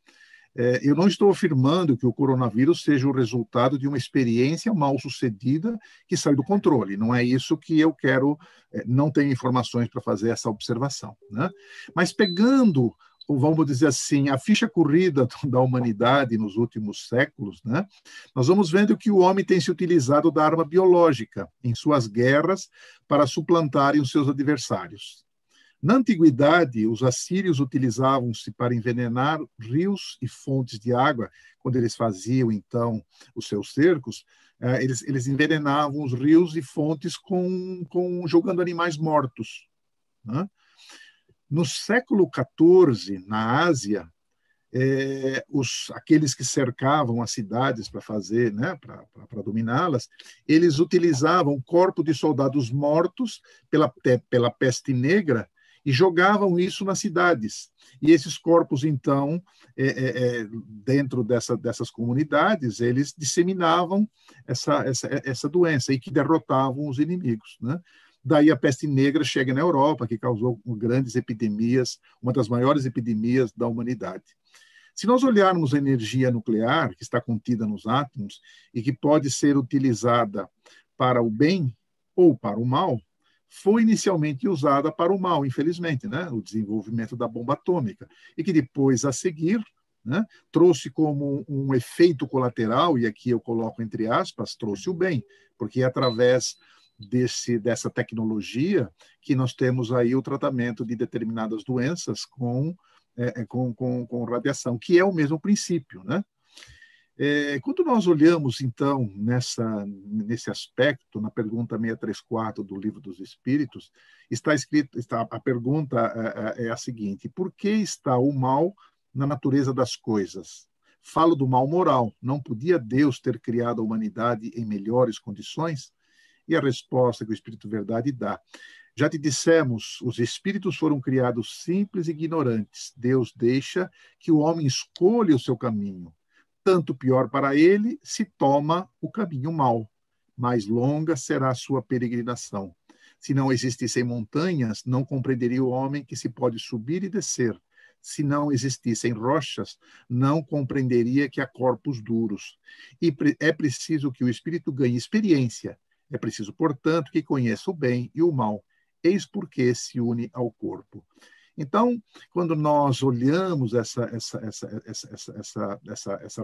eu não estou afirmando que o coronavírus seja o resultado de uma experiência mal sucedida que saiu do controle. Não é isso que eu quero, não tenho informações para fazer essa observação, né? Mas pegando, vamos dizer assim, a ficha corrida da humanidade nos últimos séculos, né, nós vamos vendo que o homem tem se utilizado da arma biológica em suas guerras para suplantarem os seus adversários. Na antiguidade, os assírios utilizavam-se para envenenar rios e fontes de água. Quando eles faziam, então, os seus cercos, eles envenenavam os rios e fontes jogando animais mortos, né? No século XIV, na Ásia, aqueles que cercavam as cidades para fazer, né, para dominá-las, eles utilizavam o corpo de soldados mortos pela peste negra e jogavam isso nas cidades. E esses corpos, então, dentro dessas comunidades, eles disseminavam essa doença e que derrotavam os inimigos, né? Daí a peste negra chega na Europa, que causou grandes epidemias, uma das maiores epidemias da humanidade. Se nós olharmos a energia nuclear, que está contida nos átomos, e que pode ser utilizada para o bem ou para o mal, foi inicialmente usada para o mal, infelizmente, né? O desenvolvimento da bomba atômica, e que depois, a seguir, né, trouxe como um efeito colateral, e aqui eu coloco entre aspas, trouxe o bem, porque é através dessa tecnologia que nós temos aí o tratamento de determinadas doenças com radiação, que é o mesmo princípio, né? Quando nós olhamos, então, nesse aspecto, na pergunta 634 do Livro dos Espíritos, a pergunta é a seguinte: por que está o mal na natureza das coisas? Falo do mal moral. Não podia Deus ter criado a humanidade em melhores condições? E a resposta que o Espírito Verdade dá: já te dissemos, os espíritos foram criados simples e ignorantes. Deus deixa que o homem escolha o seu caminho. Tanto pior para ele se toma o caminho mau. Mais longa será a sua peregrinação. Se não existissem montanhas, não compreenderia o homem que se pode subir e descer. Se não existissem rochas, não compreenderia que há corpos duros. E é preciso que o espírito ganhe experiência. É preciso, portanto, que conheça o bem e o mal. Eis porque se une ao corpo. Então, quando nós olhamos essa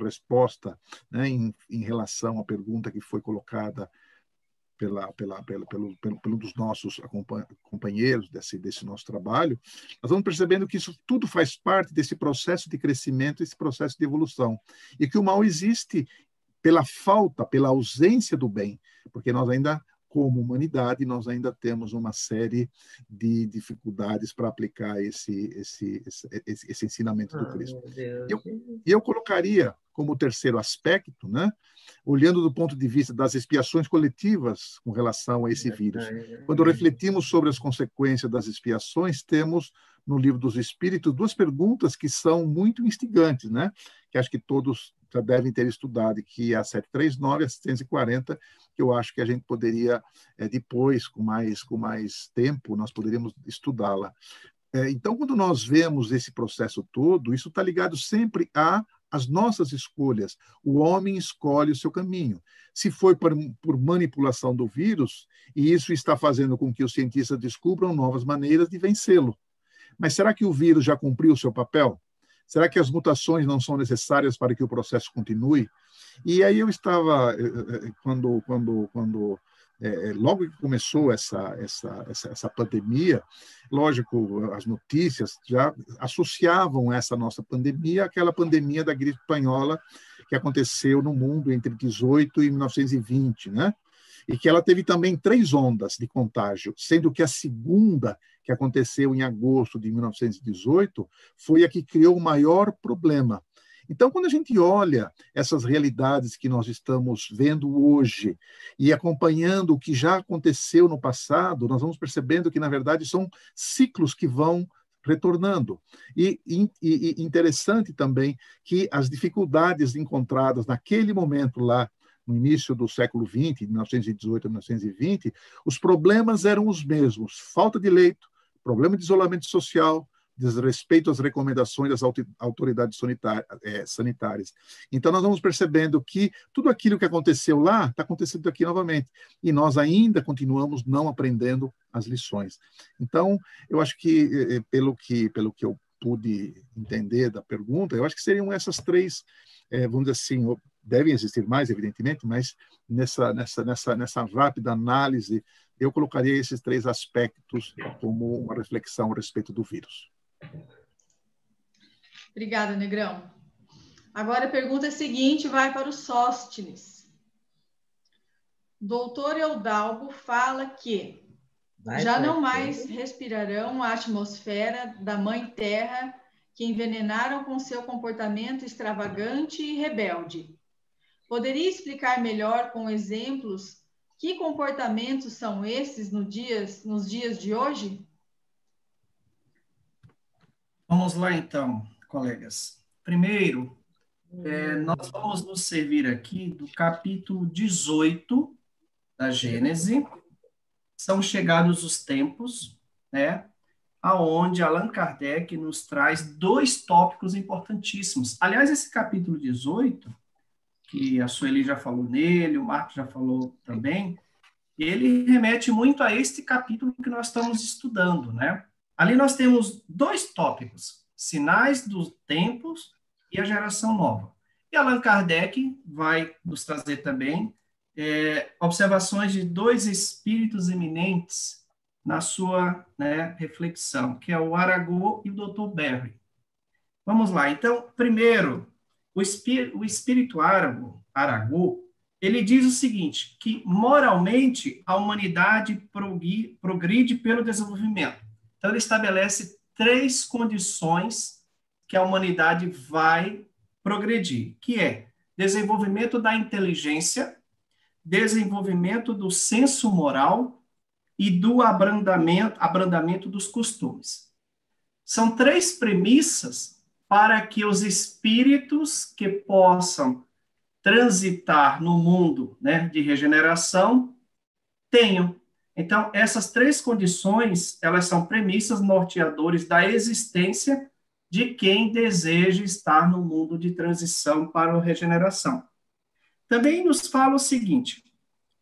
resposta, né, em relação à pergunta que foi colocada pelo dos nossos companheiros desse nosso trabalho, nós vamos percebendo que isso tudo faz parte desse processo de crescimento, esse processo de evolução, e que o mal existe pela falta, pela ausência do bem, porque nós ainda, como humanidade, nós ainda temos uma série de dificuldades para aplicar esse ensinamento do Cristo. E eu colocaria como terceiro aspecto, né, olhando do ponto de vista das expiações coletivas com relação a esse vírus. Quando refletimos sobre as consequências das expiações, temos no Livro dos Espíritos duas perguntas que são muito instigantes, né, que acho que todos já devem ter estudado, que é a 739 e a 740, que eu acho que a gente poderia, depois, com mais tempo, nós poderíamos estudá-la. Então, quando nós vemos esse processo todo, isso está ligado sempre às nossas escolhas. O homem escolhe o seu caminho. Se foi por manipulação do vírus, e isso está fazendo com que os cientistas descubram novas maneiras de vencê-lo. Mas será que o vírus já cumpriu o seu papel? Será que as mutações não são necessárias para que o processo continue? E aí eu estava, logo que começou essa pandemia, lógico, as notícias já associavam essa nossa pandemia àquela pandemia da gripe espanhola que aconteceu no mundo entre 18 e 1920, né? E que ela teve também 3 ondas de contágio, sendo que a segunda, que aconteceu em agosto de 1918, foi a que criou o maior problema. Então, quando a gente olha essas realidades que nós estamos vendo hoje e acompanhando o que já aconteceu no passado, nós vamos percebendo que, na verdade, são ciclos que vão retornando. E interessante também que as dificuldades encontradas naquele momento lá, no início do século XX, de 1918 a 1920, os problemas eram os mesmos: falta de leito, problema de isolamento social, desrespeito às recomendações das autoridades sanitárias. Então, nós vamos percebendo que tudo aquilo que aconteceu lá está acontecendo aqui novamente, e nós ainda continuamos não aprendendo as lições. Então, eu acho que, pelo que eu pude entender da pergunta, eu acho que seriam essas 3, vamos dizer assim, devem existir mais, evidentemente, mas nessa rápida análise, eu colocaria esses 3 aspectos como uma reflexão a respeito do vírus. Obrigada, Negrão. Agora a pergunta seguinte vai para o Sóstenes. Doutor Eudalbo fala que já não mais respirarão a atmosfera da Mãe Terra que envenenaram com seu comportamento extravagante e rebelde. Poderia explicar melhor com exemplos que comportamentos são esses nos dias de hoje? Vamos lá, então, colegas. Primeiro, nós vamos nos servir aqui do capítulo 18 da Gênese. São chegados os tempos, né, aonde Allan Kardec nos traz 2 tópicos importantíssimos. Aliás, esse capítulo 18, que a Sueli já falou nele, o Marcos já falou também, ele remete muito a este capítulo que nós estamos estudando, né? Ali nós temos 2 tópicos: sinais dos tempos e a geração nova. E Allan Kardec vai nos trazer também observações de 2 espíritos eminentes na sua, né, reflexão, que é o Arago e o Dr. Berry. Vamos lá. Então, primeiro, o espírito Arago, ele diz o seguinte, que moralmente a humanidade progride pelo desenvolvimento. Então, ele estabelece 3 condições que a humanidade vai progredir, que é desenvolvimento da inteligência, desenvolvimento do senso moral e do abrandamento dos costumes. São 3 premissas para que os espíritos que possam transitar no mundo, né, de regeneração tenham. Então, essas três condições, elas são premissas norteadores da existência de quem deseja estar no mundo de transição para a regeneração. Também nos fala o seguinte,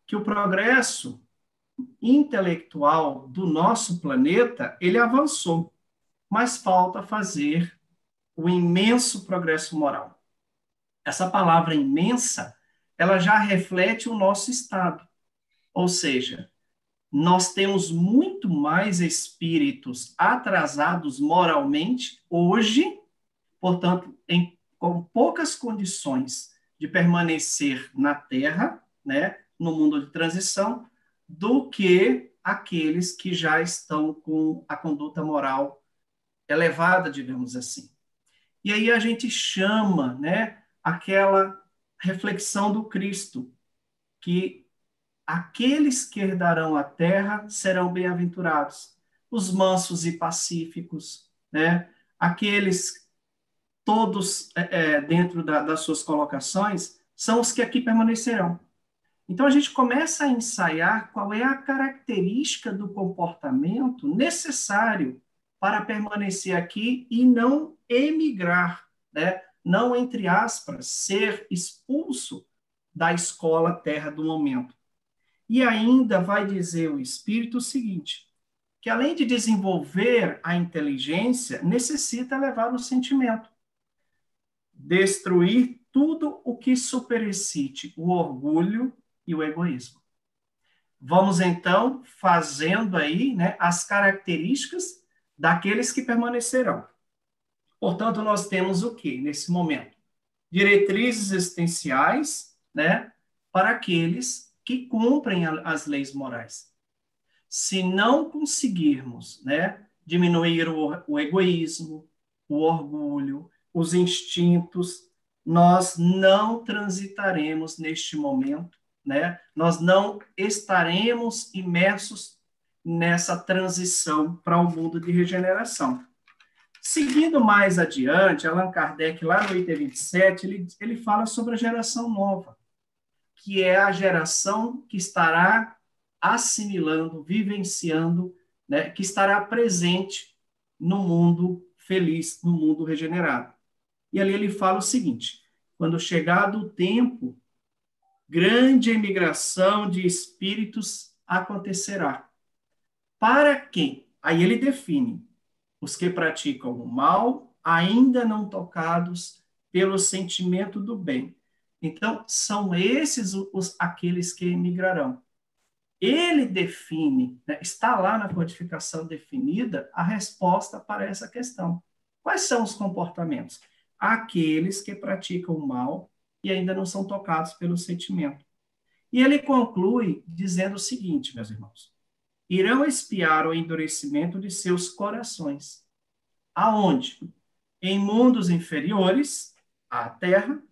que o progresso intelectual do nosso planeta, ele avançou, mas falta fazer o imenso progresso moral. Essa palavra imensa, ela já reflete o nosso estado. Ou seja, nós temos muito mais espíritos atrasados moralmente hoje, portanto, com poucas condições de permanecer na Terra, né, no mundo de transição, do que aqueles que já estão com a conduta moral elevada, digamos assim. E aí a gente chama, né, aquela reflexão do Cristo, que aqueles que herdarão a terra serão bem-aventurados, os mansos e pacíficos, né? Aqueles todos dentro das suas colocações são os que aqui permanecerão. Então a gente começa a ensaiar qual é a característica do comportamento necessário para permanecer aqui e não emigrar, né? Não, entre aspas, ser expulso da escola terra do momento. E ainda vai dizer o Espírito o seguinte, que além de desenvolver a inteligência, necessita levar o sentimento. Destruir tudo o que superexcite o orgulho e o egoísmo. Vamos, então, fazendo aí, né, as características daqueles que permanecerão. Portanto, nós temos o quê nesse momento? Diretrizes existenciais, né, para aqueles que cumprem as leis morais. Se não conseguirmos, né, diminuir o egoísmo, o orgulho, os instintos, nós não transitaremos neste momento, né? Nós não estaremos imersos nessa transição para o mundo de regeneração. Seguindo mais adiante, Allan Kardec, lá no item 27, ele fala sobre a geração nova, que é a geração que estará assimilando, vivenciando, né, que estará presente no mundo feliz, no mundo regenerado. E ali ele fala o seguinte, quando chegado o tempo, grande imigração de espíritos acontecerá. Para quem? Aí ele define, os que praticam o mal, ainda não tocados pelo sentimento do bem. Então, são esses aqueles que emigrarão. Ele define, né, está lá na codificação definida, a resposta para essa questão. Quais são os comportamentos? Aqueles que praticam o mal e ainda não são tocados pelo sentimento. E ele conclui dizendo o seguinte, meus irmãos, irão espiar o endurecimento de seus corações. Aonde? Em mundos inferiores à Terra,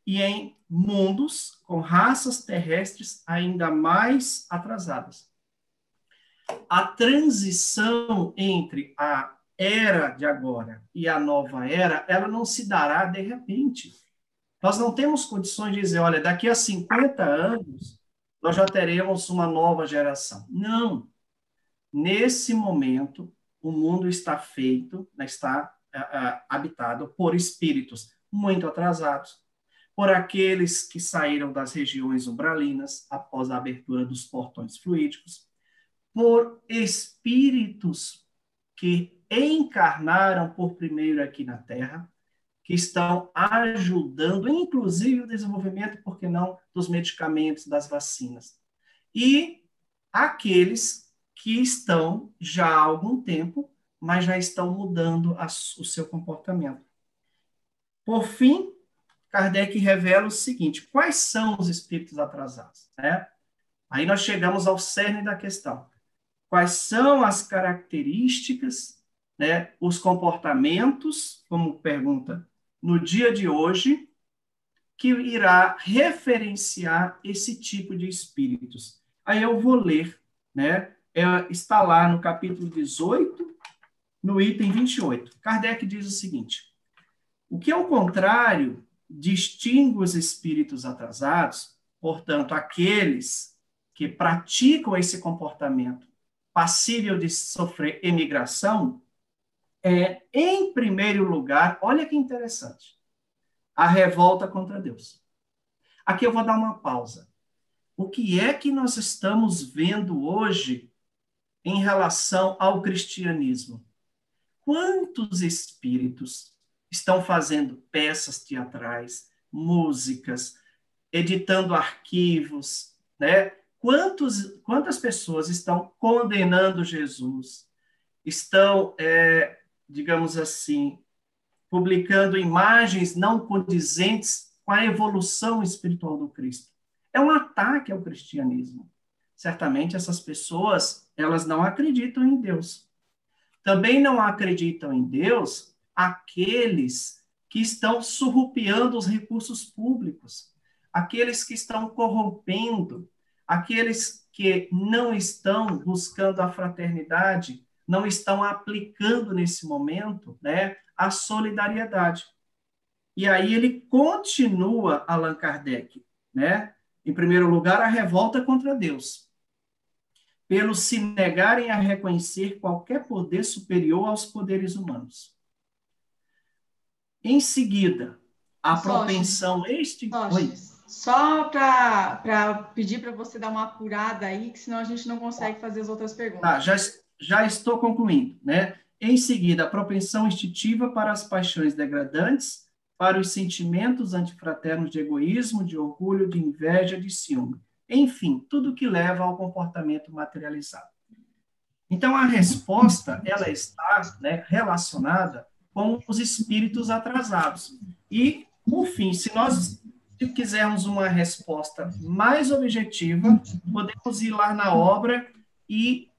e em mundos com raças terrestres ainda mais atrasadas. A transição entre a era de agora e a nova era, ela não se dará de repente. Nós não temos condições de dizer, olha, daqui a 50 anos, nós já teremos uma nova geração. Não. Nesse momento, o mundo está feito, está habitado por espíritos muito atrasados, por aqueles que saíram das regiões umbralinas após a abertura dos portões fluídicos, por espíritos que encarnaram por primeiro aqui na Terra, que estão ajudando, inclusive, o desenvolvimento, por que não, dos medicamentos, das vacinas. E aqueles que estão já há algum tempo, mas já estão mudando o seu comportamento. Por fim, Kardec revela o seguinte, quais são os espíritos atrasados? Né? Aí nós chegamos ao cerne da questão. Quais são as características, né, os comportamentos, como pergunta, no dia de hoje, que irá referenciar esse tipo de espíritos? Aí eu vou ler, né? Está lá no capítulo 18, no item 28. Kardec diz o seguinte, o que, ao contrário, distingue os espíritos atrasados, portanto, aqueles que praticam esse comportamento passível de sofrer emigração é, em primeiro lugar, olha que interessante, a revolta contra Deus. Aqui eu vou dar uma pausa. O que é que nós estamos vendo hoje em relação ao cristianismo? Quantos espíritos estão fazendo peças teatrais, músicas, editando arquivos, né? Quantas pessoas estão condenando Jesus, estão, digamos assim, publicando imagens não condizentes com a evolução espiritual do Cristo? É um ataque ao cristianismo. Certamente essas pessoas, elas não acreditam em Deus. Também não acreditam em Deus aqueles que estão surrupiando os recursos públicos, aqueles que estão corrompendo, aqueles que não estão buscando a fraternidade, não estão aplicando nesse momento, né, a solidariedade. E aí ele continua, Allan Kardec, né? Em primeiro lugar, a revolta contra Deus, pelos se negarem a reconhecer qualquer poder superior aos poderes humanos. Em seguida, a propensão... Só para pedir para você dar uma apurada aí, que senão a gente não consegue fazer as outras perguntas. Tá, já estou concluindo, né? Em seguida, a propensão instintiva para as paixões degradantes, para os sentimentos antifraternos de egoísmo, de orgulho, de inveja, de ciúme. Enfim, tudo que leva ao comportamento materializado. Então, a resposta, ela está, né, relacionada com os espíritos atrasados. E, por fim, se nós quisermos uma resposta mais objetiva, podemos ir lá na obra e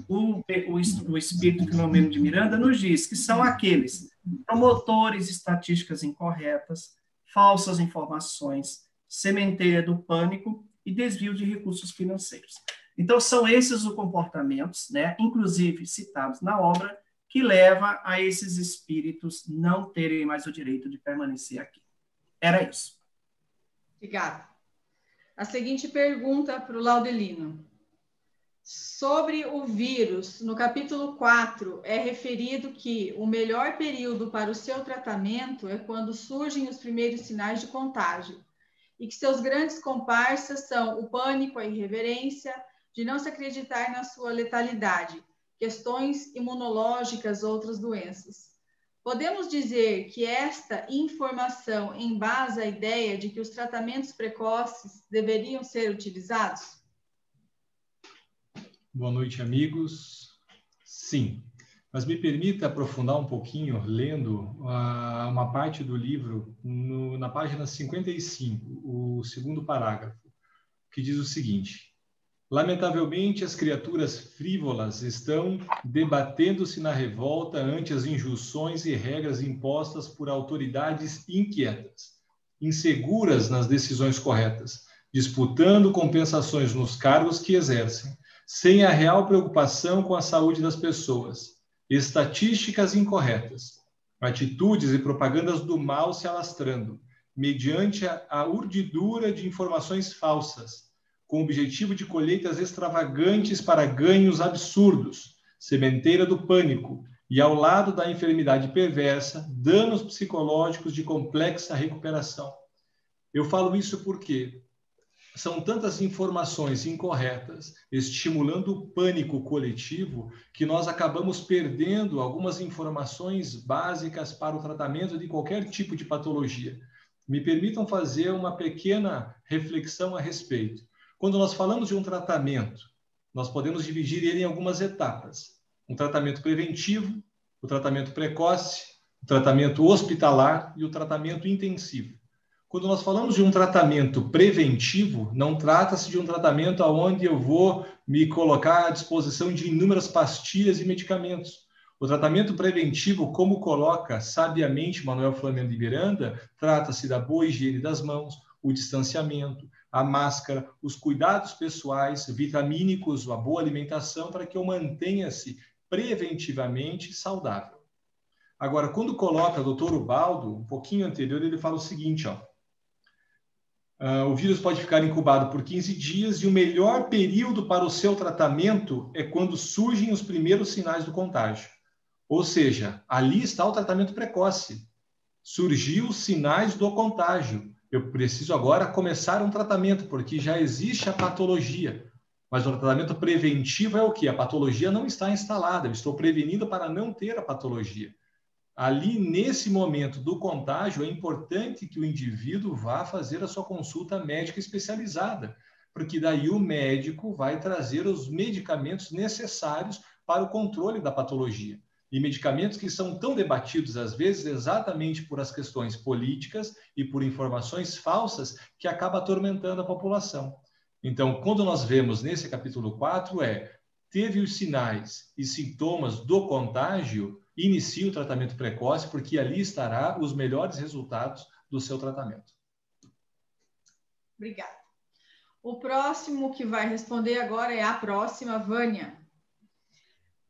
o Espírito Filomeno de Miranda nos diz que são aqueles promotores de estatísticas incorretas, falsas informações, sementeira do pânico e desvio de recursos financeiros. Então, são esses os comportamentos, né, inclusive citados na obra, que leva a esses espíritos não terem mais o direito de permanecer aqui. Era isso. Obrigada. A seguinte pergunta para o Laudelino. Sobre o vírus, no capítulo 4, é referido que o melhor período para o seu tratamento é quando surgem os primeiros sinais de contágio, e que seus grandes comparsas são o pânico, a irreverência, de não se acreditar na sua letalidade, questões imunológicas, outras doenças. Podemos dizer que esta informação embasa a ideia de que os tratamentos precoces deveriam ser utilizados? Boa noite, amigos. Sim, mas me permita aprofundar um pouquinho lendo uma parte do livro na página 55, o segundo parágrafo, que diz o seguinte: lamentavelmente, as criaturas frívolas estão debatendo-se na revolta ante as injunções e regras impostas por autoridades inquietas, inseguras nas decisões corretas, disputando compensações nos cargos que exercem, sem a real preocupação com a saúde das pessoas, estatísticas incorretas, atitudes e propagandas do mal se alastrando, mediante a urdidura de informações falsas, com o objetivo de colheitas extravagantes para ganhos absurdos, sementeira do pânico, e ao lado da enfermidade perversa, danos psicológicos de complexa recuperação. Eu falo isso porque são tantas informações incorretas, estimulando o pânico coletivo, que nós acabamos perdendo algumas informações básicas para o tratamento de qualquer tipo de patologia. Me permitam fazer uma pequena reflexão a respeito. Quando nós falamos de um tratamento, nós podemos dividir ele em algumas etapas. Um tratamento preventivo, o tratamento precoce, o tratamento hospitalar e o tratamento intensivo. Quando nós falamos de um tratamento preventivo, não trata-se de um tratamento onde eu vou me colocar à disposição de inúmeras pastilhas e medicamentos. O tratamento preventivo, como coloca sabiamente Manuel Filomeno de Miranda, trata-se da boa higiene das mãos, o distanciamento, a máscara, os cuidados pessoais, vitamínicos, a boa alimentação, para que eu mantenha-se preventivamente saudável. Agora, quando coloca o Dr. Ubaldo, um pouquinho anterior, ele fala o seguinte, ó. O vírus pode ficar incubado por 15 dias e o melhor período para o seu tratamento é quando surgem os primeiros sinais do contágio. Ou seja, ali está o tratamento precoce. Surgiu os sinais do contágio. Eu preciso agora começar um tratamento, porque já existe a patologia. Mas o tratamento preventivo é o quê? A patologia não está instalada. Eu estou prevenindo para não ter a patologia. Ali, nesse momento do contágio, é importante que o indivíduo vá fazer a sua consulta médica especializada, porque daí o médico vai trazer os medicamentos necessários para o controle da patologia. E medicamentos que são tão debatidos, às vezes, exatamente por as questões políticas e por informações falsas que acaba atormentando a população. Então, quando nós vemos nesse capítulo 4, teve os sinais e sintomas do contágio, inicie o tratamento precoce, porque ali estará os melhores resultados do seu tratamento. Obrigada. O próximo que vai responder agora é a próxima, Vânia.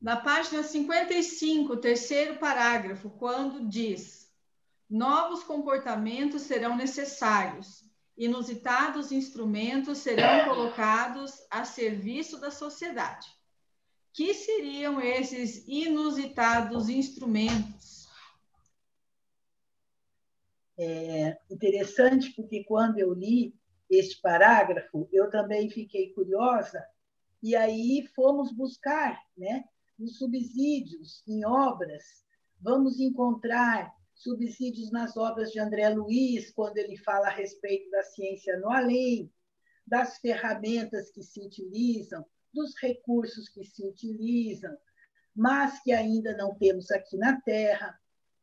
Na página 55, terceiro parágrafo, quando diz: novos comportamentos serão necessários, inusitados instrumentos serão colocados a serviço da sociedade. Que seriam esses inusitados instrumentos? É interessante, porque quando eu li este parágrafo, eu também fiquei curiosa, e aí fomos buscar, né, os subsídios em obras. Vamos encontrar subsídios nas obras de André Luiz, quando ele fala a respeito da ciência no além, das ferramentas que se utilizam, dos recursos que se utilizam, mas que ainda não temos aqui na Terra,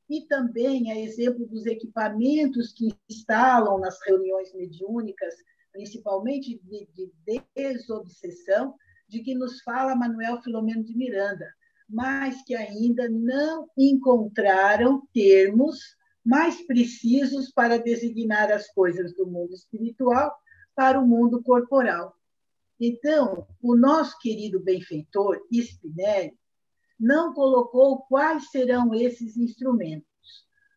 e também a exemplo dos equipamentos que instalam nas reuniões mediúnicas, principalmente de desobsessão, de que nos fala Manuel Filomeno de Miranda, mas que ainda não encontraram termos mais precisos para designar as coisas do mundo espiritual para o mundo corporal. Então, o nosso querido benfeitor Spinelli não colocou quais serão esses instrumentos.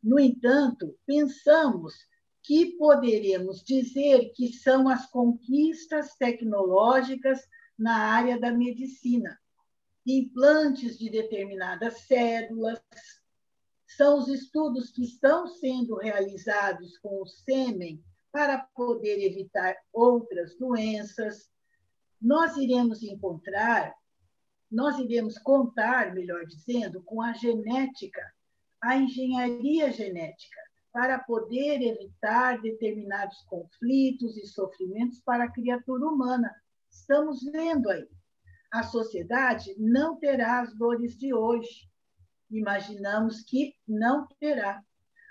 No entanto, pensamos que poderemos dizer que são as conquistas tecnológicas na área da medicina, implantes de determinadas células, são os estudos que estão sendo realizados com o sêmen para poder evitar outras doenças. Nós iremos contar, melhor dizendo, com a genética, a engenharia genética, para poder evitar determinados conflitos e sofrimentos para a criatura humana. Estamos vendo aí. A sociedade não terá as dores de hoje. Imaginamos que não terá.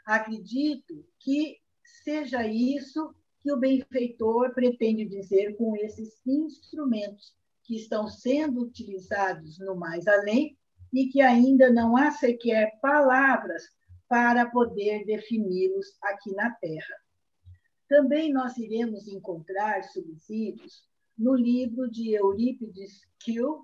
Acredito que seja isso que o benfeitor pretende dizer com esses instrumentos que estão sendo utilizados no mais além e que ainda não há sequer palavras para poder defini-los aqui na Terra. Também nós iremos encontrar subsídios no livro de Eurípides Kiel,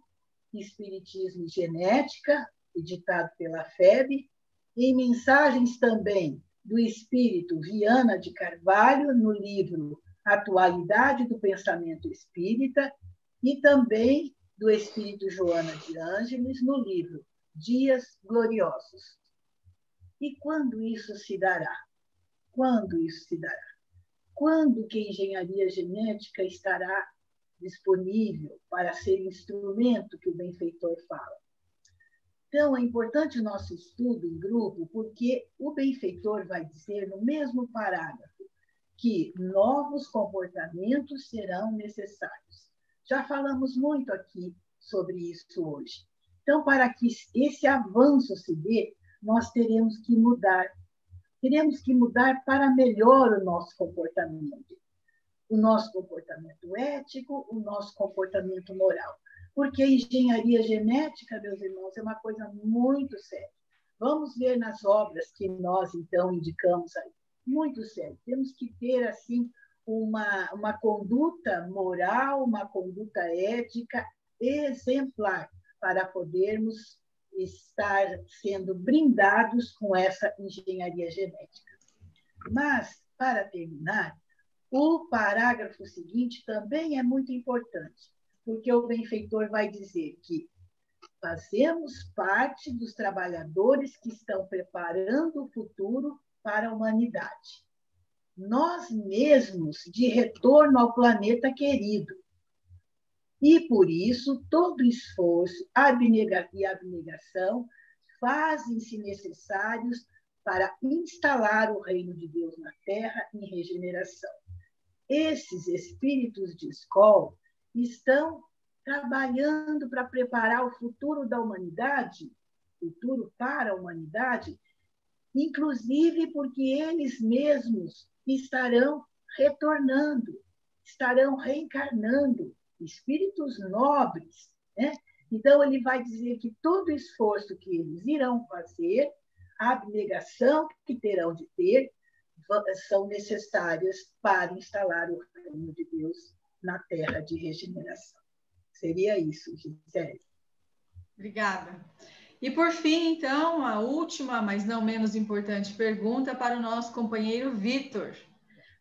Espiritismo e Genética, editado pela FEB, em mensagens também do espírito Viana de Carvalho, no livro Atualidade do Pensamento Espírita, e também do espírito Joana de Ângeles, no livro Dias Gloriosos. E quando isso se dará? Quando isso se dará? Quando que a engenharia genética estará disponível para ser instrumento que o benfeitor fala? Então, é importante o nosso estudo em grupo, porque o benfeitor vai dizer no mesmo parágrafo que novos comportamentos serão necessários. Já falamos muito aqui sobre isso hoje. Então, para que esse avanço se dê, nós teremos que mudar. Teremos que mudar para melhor o nosso comportamento. O nosso comportamento ético, o nosso comportamento moral. Porque a engenharia genética, meus irmãos, é uma coisa muito séria. Vamos ver nas obras que nós, então, indicamos aí. Muito sério. Temos que ter, assim, uma conduta moral, uma conduta ética exemplar para podermos estar sendo brindados com essa engenharia genética. Mas, para terminar, O parágrafo seguinte também é muito importante, porque o benfeitor vai dizer que fazemos parte dos trabalhadores que estão preparando o futuro para a humanidade. Nós mesmos de retorno ao planeta querido. E, por isso, todo esforço e abnegação fazem-se necessários para instalar o reino de Deus na Terra em regeneração. Esses espíritos de escola estão trabalhando para preparar o futuro da humanidade, futuro para a humanidade, inclusive porque eles mesmos estarão retornando, estarão reencarnando, espíritos nobres, né? Então, ele vai dizer que todo esforço que eles irão fazer, a abnegação que terão de ter, são necessárias para instalar o reino de Deus na terra de regeneração. Seria isso, Gisele. Obrigada. E, por fim, então, a última, mas não menos importante pergunta para o nosso companheiro Vitor.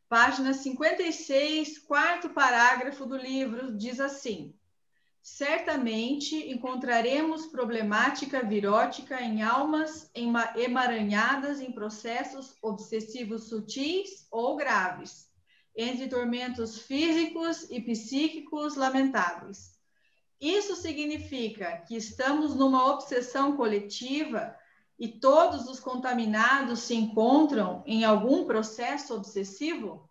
Página 56, quarto parágrafo do livro, diz assim: certamente encontraremos problemática virótica em almas emaranhadas em processos obsessivos sutis ou graves, entre tormentos físicos e psíquicos lamentáveis. Isso significa que estamos numa obsessão coletiva e todos os contaminados se encontram em algum processo obsessivo?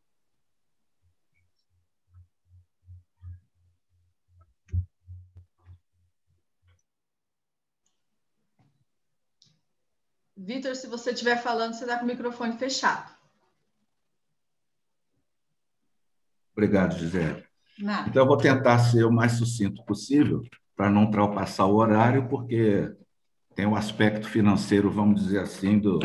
Vitor, se você estiver falando, você está com o microfone fechado. Obrigado, Gisele. Nada. Então, eu vou tentar ser o mais sucinto possível para não ultrapassar o horário, porque tem um aspecto financeiro, vamos dizer assim, do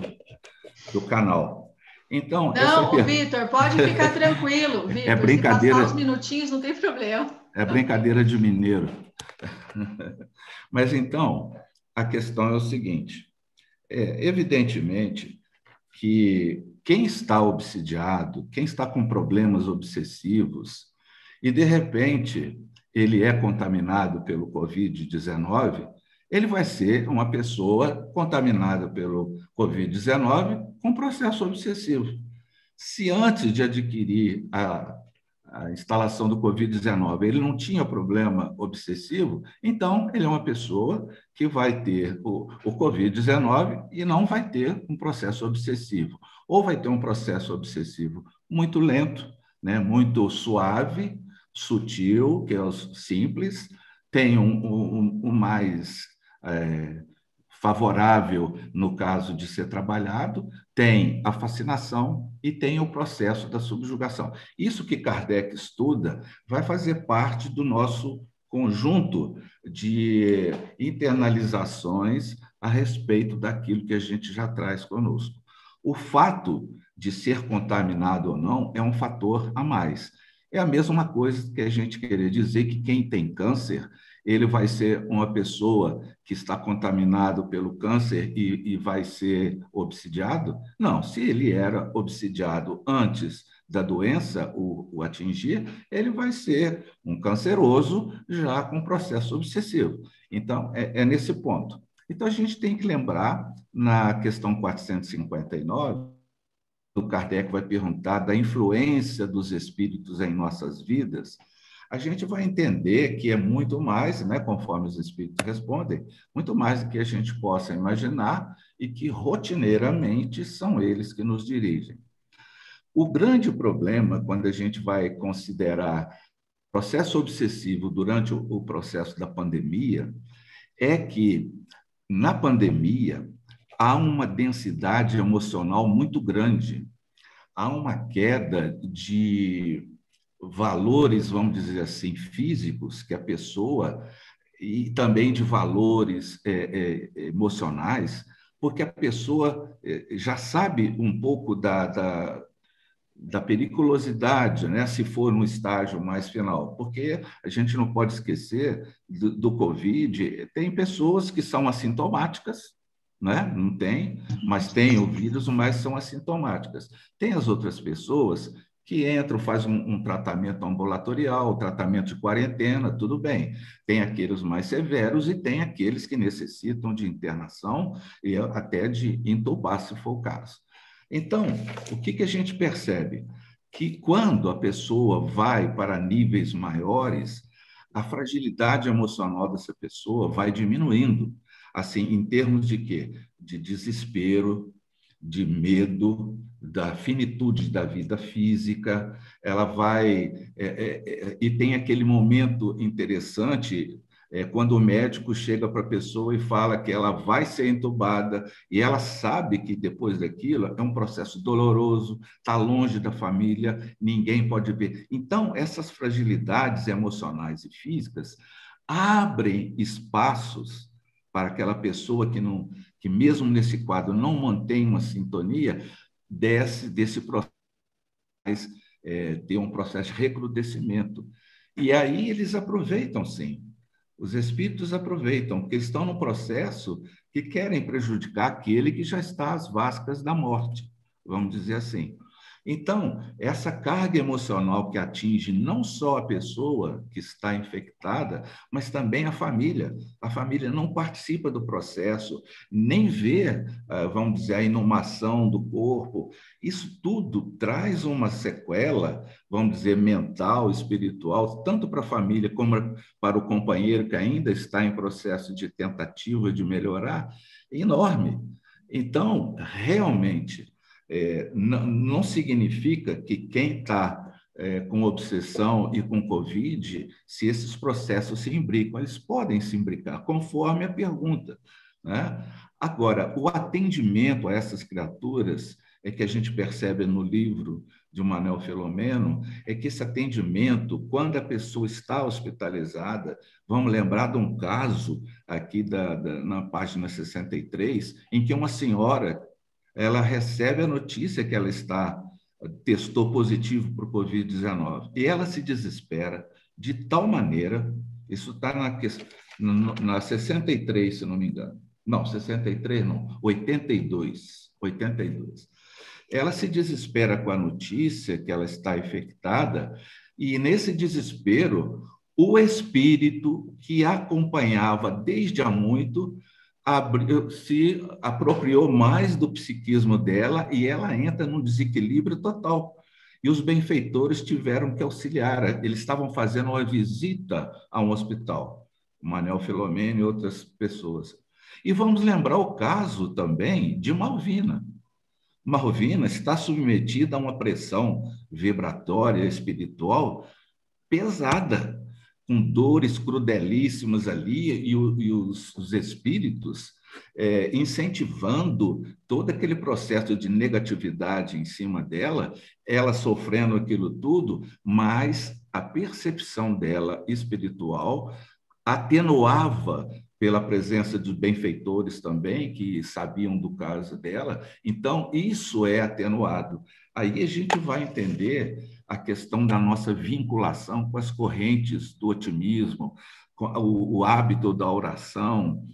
canal. Então, não, Vitor, pode ficar tranquilo, Vitor. É brincadeira. Se passar uns minutinhos, não tem problema. É brincadeira de mineiro. Mas, então, a questão é o seguinte. Evidentemente que quem está obsidiado, quem está com problemas obsessivos, e, de repente, ele é contaminado pelo Covid-19, ele vai ser uma pessoa contaminada pelo Covid-19 com processo obsessivo. Se antes de adquirir a instalação do Covid-19 ele não tinha problema obsessivo, então ele é uma pessoa que vai ter o Covid-19 e não vai ter um processo obsessivo. Ou vai ter um processo obsessivo muito lento, né, muito suave, sutil, que é o simples, tem um mais favorável no caso de ser trabalhado, tem a fascinação e tem o processo da subjugação. Isso que Kardec estuda vai fazer parte do nosso conjunto de internalizações a respeito daquilo que a gente já traz conosco. O fato de ser contaminado ou não é um fator a mais. É a mesma coisa que a gente querer dizer que quem tem câncer, ele vai ser uma pessoa que está contaminado pelo câncer e vai ser obsidiado? Não, se ele era obsidiado antes da doença o atingir, ele vai ser um canceroso já com processo obsessivo. Então, é nesse ponto. Então, a gente tem que lembrar, na questão 459, o Kardec vai perguntar da influência dos espíritos em nossas vidas, a gente vai entender que é muito mais, né, conforme os espíritos respondem, muito mais do que a gente possa imaginar e que rotineiramente são eles que nos dirigem. O grande problema, quando a gente vai considerar processo obsessivo durante o processo da pandemia, é que, na pandemia, há uma densidade emocional muito grande, há uma queda de valores, vamos dizer assim, físicos que a pessoa, e também de valores emocionais, porque a pessoa já sabe um pouco da periculosidade, né, se for no estágio mais final, porque a gente não pode esquecer do Covid, tem pessoas que são assintomáticas, né? Não tem, mas tem o vírus, mas são assintomáticas. Tem as outras pessoas que entram, faz um tratamento ambulatorial, tratamento de quarentena, tudo bem. Tem aqueles mais severos e tem aqueles que necessitam de internação e até de intubar, se for o caso. Então, o que a gente percebe? Que quando a pessoa vai para níveis maiores, a fragilidade emocional dessa pessoa vai diminuindo, assim, em termos de quê? De desespero, de medo, da finitude da vida física, ela vai... e tem aquele momento interessante, quando o médico chega para a pessoa e fala que ela vai ser entubada, e ela sabe que depois daquilo é um processo doloroso, está longe da família, ninguém pode ver. Então, essas fragilidades emocionais e físicas abrem espaços para aquela pessoa que mesmo nesse quadro não mantém uma sintonia, desse processo, ter um processo de recrudescimento. E aí eles aproveitam, sim. Os espíritos aproveitam, porque estão no processo que querem prejudicar aquele que já está às vascas da morte, vamos dizer assim. Então, essa carga emocional que atinge não só a pessoa que está infectada, mas também a família. A família não participa do processo, nem vê, vamos dizer, a inumação do corpo. Isso tudo traz uma sequela, vamos dizer, mental, espiritual, tanto para a família como para o companheiro que ainda está em processo de tentativa de melhorar, enorme. Então, realmente... não significa que quem está com obsessão e com Covid, se esses processos se imbricam, eles podem se imbricar, conforme a pergunta, né? Agora, o atendimento a essas criaturas, é que a gente percebe no livro de Manuel Filomeno, é que esse atendimento, quando a pessoa está hospitalizada, vamos lembrar de um caso aqui na página 63, em que uma senhora ela recebe a notícia que ela testou positivo para o Covid-19 e ela se desespera de tal maneira, isso está na 63, se não me engano. Não, 63 não, 82. Ela se desespera com a notícia que ela está infectada e, nesse desespero, o espírito que a acompanhava desde há muito se apropriou mais do psiquismo dela e ela entra num desequilíbrio total. E os benfeitores tiveram que auxiliar. Eles estavam fazendo uma visita a um hospital, Manuel Filomeno e outras pessoas. E vamos lembrar o caso também de Malvina. Malvina está submetida a uma pressão vibratória espiritual pesada, com dores crudelíssimas ali, e os espíritos incentivando todo aquele processo de negatividade em cima dela, ela sofrendo aquilo tudo, mas a percepção dela espiritual atenuava pela presença de benfeitores também, que sabiam do caso dela. Então, isso é atenuado. Aí a gente vai entender a questão da nossa vinculação com as correntes do otimismo, com o hábito da oração,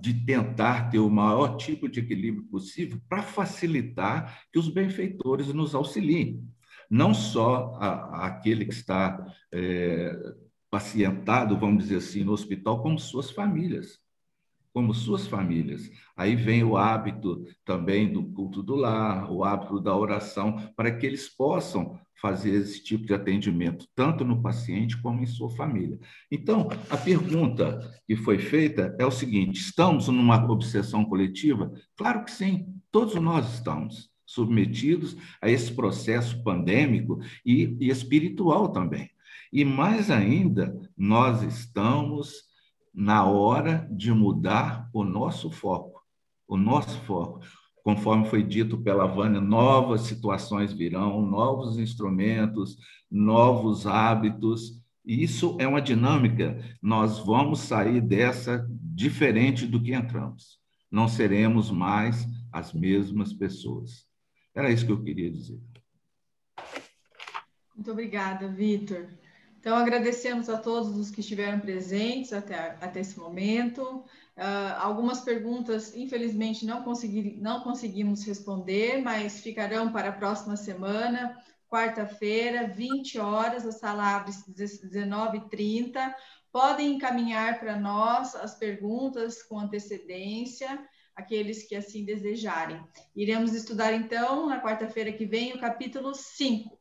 de tentar ter o maior tipo de equilíbrio possível para facilitar que os benfeitores nos auxiliem. Não só aquele que está pacientado, vamos dizer assim, no hospital, como suas famílias. Aí vem o hábito também do culto do lar, o hábito da oração, para que eles possam fazer esse tipo de atendimento, tanto no paciente como em sua família. Então, a pergunta que foi feita é o seguinte: estamos numa obsessão coletiva? Claro que sim, todos nós estamos submetidos a esse processo pandêmico e espiritual também. E mais ainda, nós estamos na hora de mudar o nosso foco. Conforme foi dito pela Vânia, novas situações virão, novos instrumentos, novos hábitos. Isso é uma dinâmica. Nós vamos sair dessa diferente do que entramos. Não seremos mais as mesmas pessoas. Era isso que eu queria dizer. Muito obrigada, Vitor. Então, agradecemos a todos os que estiveram presentes até esse momento. Algumas perguntas, infelizmente, não conseguimos responder, mas ficarão para a próxima semana. quarta-feira, 20 horas, a sala abre às 19h30. Podem encaminhar para nós as perguntas com antecedência, aqueles que assim desejarem. Iremos estudar, então, na quarta-feira que vem, o capítulo 5.